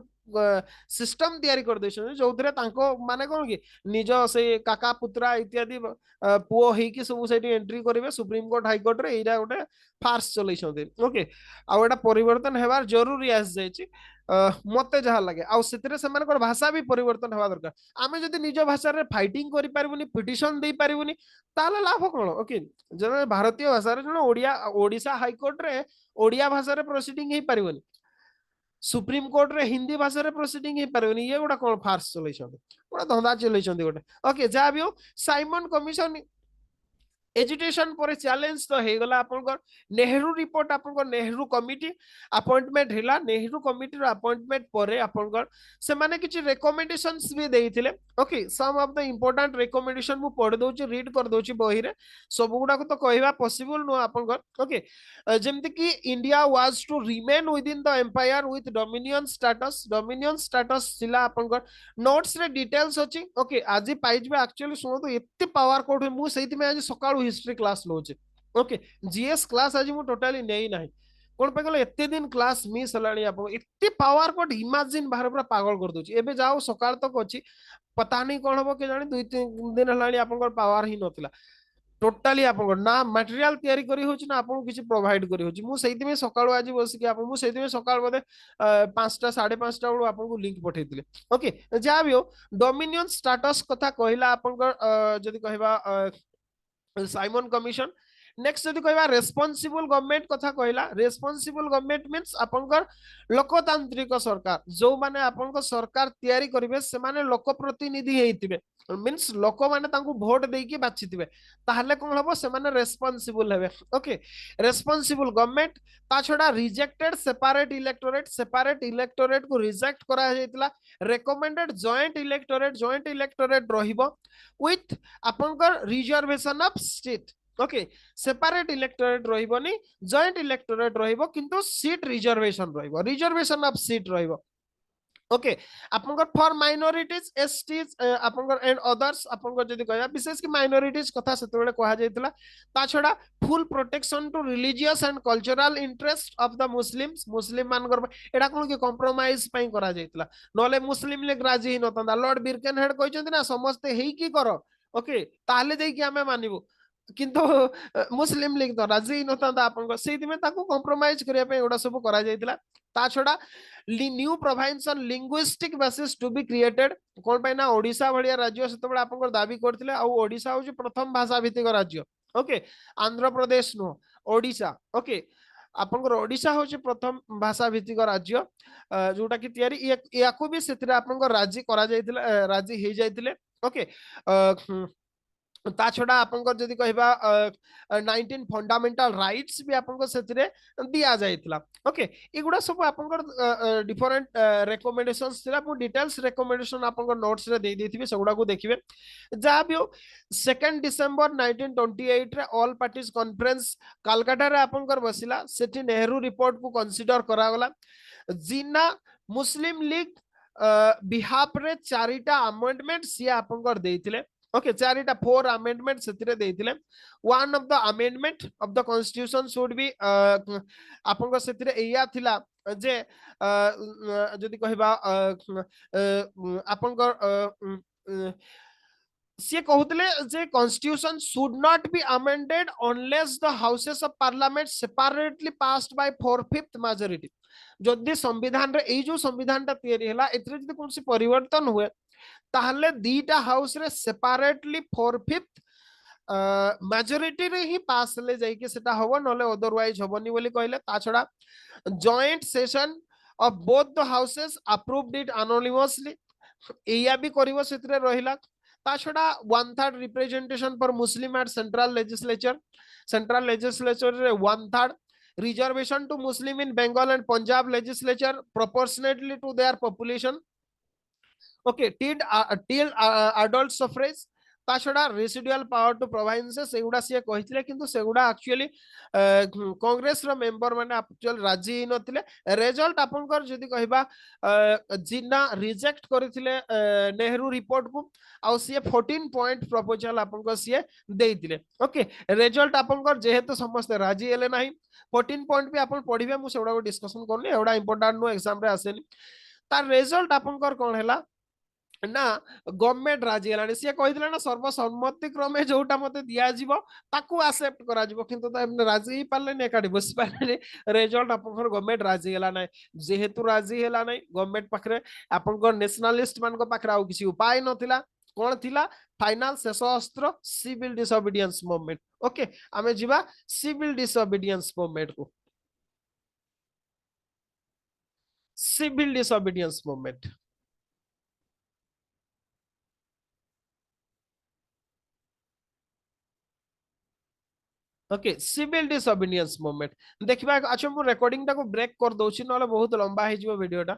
सिस्टम तैयारी कर देछन जोथरे तांको माने कोन कि निज से काका पुत्रा इत्यादि पुओ हेकी सब सेठी एंट्री करिवे सुप्रीम कोर्ट हाई कोर्ट रे एइरा गोटे फार्स चलैछन्ते ओके आ एटा परिवर्तन हेबार जरूरी आस जायछि मते जहा लगे आ सेतिरे सेमानकर भाषा भी परिवर्तन हेबा दरकार आमे जदि निज भाषा रे फाइटिंग करि पारबुनी पिटिशन देई पारबुनी ताले लाभ कोन ओके जने भारतीय भाषा रे जने ओडिया ओडिसा हाई कोर्ट रे ओडिया भाषा रे प्रोसीडिंग हेई पारबुनी सुप्रीम कोर्ट रे हिंदी भाषा रे प्रोसीडिंग हेई पारबुनी ये गोटा कोन फार्स चलैछन्ते गोटा धंदा चलैछन्ते गोटे ओके जा भी हो साइमन कमिशन एजुकेशन पर चैलेंज तो हे गला आपनकर नेहरू रिपोर्ट आपनकर नेहरू कमिटी अपॉइंटमेंट हिला नेहरू कमिटी रो अपॉइंटमेंट परे आपनकर से माने किछि रिकमेंडेशंस भी देइथिले okay some of the important recommendation मु पढ दोछि रीड कर दोछि बही रे सब गुडा को तो कहबा पॉसिबल नो आपनकर ओके जेमति कि India was to remain within the empire with dominion status थिला आपनकर नोट्स रे डिटेल्स अछि ओके आज पाइजबे एक्चुअली सुनो तो एते पावर कोड मु सेति में आज सकाळू हिस्ट्री क्लास नोचे ओके जीएस क्लास आज मु टोटली नै नाही कोन पे गले एते दिन क्लास मिस हलाणी आप एते पावर कोड इमेजिन बाहर पूरा पागल कर दोची एबे जाओ सकाळ तक अछि पता नहीं कोन हबो के जानि 2-3 दिन हलाणी आपनकर पावर ही नथिला टोटाली आपन ना मटेरियल तयारी करी होची ना आपन किछि प्रोवाइड करी होची मु सेति में सकाळ आज बस के आपन मु सेति में सकाळ बदे 5टा 5:30 बळो आपन को लिंक पठै दिले ओके जा भी हो डोमिनियन स्टेटस कथा कहिला आपन जदी कहबा साइमन कमिशन नेक्स्ट जदी कहबा रेस्पोंसिबल गवर्नमेंट कथा कहला रेस्पोंसिबल गवर्नमेंट मींस आपनकर लोकतांत्रिक सरकार जो माने आपनकर सरकार तयारी करिवे से माने लोक प्रतिनिधि हेइतिबे मींस लोक माने तांको वोट देकी बाछितिबे ताहले कोन हबो से माने रेस्पोंसिबल हेबे ओके रेस्पोंसिबल गवर्नमेंट ता छडा रिजेक्टेड सेपरेट इलेक्टोरेट को रिजेक्ट करा जायतिला रेकमेंडेड जॉइंट इलेक्टोरेट रहिबो विथ आपनकर reservation of state okay separate electorate रहिबोनी जॉइंट इलेक्टोरेट रहिबो किंतु सीट रिजर्वेशन ऑफ सीट रहिबो ओके आपनकर फॉर माइनॉरिटीज एसटीज आपनकर एंड अदर्स आपनकर जदी कहया विशेष कि माइनॉरिटीज कथा सेतबेले कहा जायतिला ता छडा full protection to religious and cultural interest of the Muslims Muslim मानकर एडा कोन के कॉम्प्रोमाइज पई करा जायतिला नले मुस्लिम लीग राजी ही नतंदा लॉर्ड बिरकेनहेड कहचंती ना समस्त हेई की करो ओके ताले देई कि हमें मानिबो किंतु मुस्लिम लीग तो राजी नता आपन से कॉम्प्रोमाइज करने सब करा ता छड़ा new provinces linguistic basis to be created कौन पे ना ओडिशा भलिया राज्य से आप दाबी करते ओडिशा हूँ प्रथम भाषा भित्तिक राज्य ओके आंध्र प्रदेश नुह ओडिशा ओके आपनकर ओडिशा हूँ प्रथम भाषा भित्तिक राज्य जोटा कि तैयारी या भी से राजी करा राजी हो जाते ओके ता छड़ा आपनकर जदी कहबा 19 फंडामेंटल राइट्स भी आपनकर सेतिरे दिया जायतिला ओके एगुडा सब आपनकर डिफरेंट रिकमेंडेशंस थिला पु डिटेल्स रिकमेंडेशन आपनकर नोट्स रे दे देथिबे सगुडा को देखिबे जा भी 2 डिसेंबर 1928 रे ऑल पार्टीज कॉन्फ्रेंस कलकत्ता रे आपनकर बसिला सेठी नेहरू रिपोर्ट को कंसीडर करा गला जिना मुस्लिम लीग बिहाफ रे चारिटा अमेंडमेंट सिया आपनकर देथिले ओके चारिटा 4 अमेंडमेंट सेतिरे देथिले one of the amendment of the constitution should be आपन को सेतिरे एया थिला जे जदी कहबा आपन को से कहउतले जे constitution should not be amended unless the houses of parliament separately passed by 4/5 majority जदी संविधान रे ए जो संविधान ता तयारी हला एतरे जदी कोनसी परिवर्तन हुए ताहले दीटा हाउस रे सेपरेटली 4/5 मेजॉरिटी रे ही पास ले जाई के सेटा होबो नले अदरवाइज होबनी बोली कहले ता छडा joint session of both the houses approved it anonymously एया भी करिवो सेतरे रहिला ता छडा 1/3 representation for Muslim at central legislature रे 1/3 reservation to Muslim in Bengal and Punjab legislature proportionately to their population okay till adult suffrage ता छड़ा रेसिडुअल पावर टू प्रोविंस सेगुडा सी कहिथिले किंतु सेगुडा एक्चुअली कांग्रेस रो मेंबर माने एक्चुअल राजी नथिले रिजल्ट आपनकर जदी कहबा जिना रिजेक्ट करथिले नेहरू रिपोर्ट को आउ सी 14 पॉइंट प्रपोजल आपनकर सी देइथिले ओके रिजल्ट आपनकर जेहेतु समस्त राजी हेले नाही 14 पॉइंट भी आपन पढिबे मु सेगुडा को डिस्कशन करनी एवडा इंपोर्टेंट नो एग्जाम रे आसेनी तार रिजल्ट आपनकर कोन हैला ना गवर्नमेंट राजी हेलानी सी कहिथिले ना सर्वसम्मति क्रमे जोटा मते दिया जीवो ताकू एक्सेप्ट करा जीवो किंतु त एमने राजी ही पाले ने एकाडी बसी पाले रिजल्ट आपनकर गवर्नमेंट राजी हेला नै जेहेतु राजी हेला नै गवर्नमेंट पाखरे आपनकर नेशनलिस्ट मान को पाखरे आउ किसी उपाय नथिला कोन थिला फाइनल शेष अस्त्र सिविल डिसोबीडियंस मूवमेंट ओके आमे जीवा सिविल डिसोबीडियंस मूवमेंट को civil disobedience movement okay civil disobedience movement देखिबा अच्छा मु रिकॉर्डिंग टा को ब्रेक कर दोछि नले बहुत लंबा हे जीवो वीडियो टा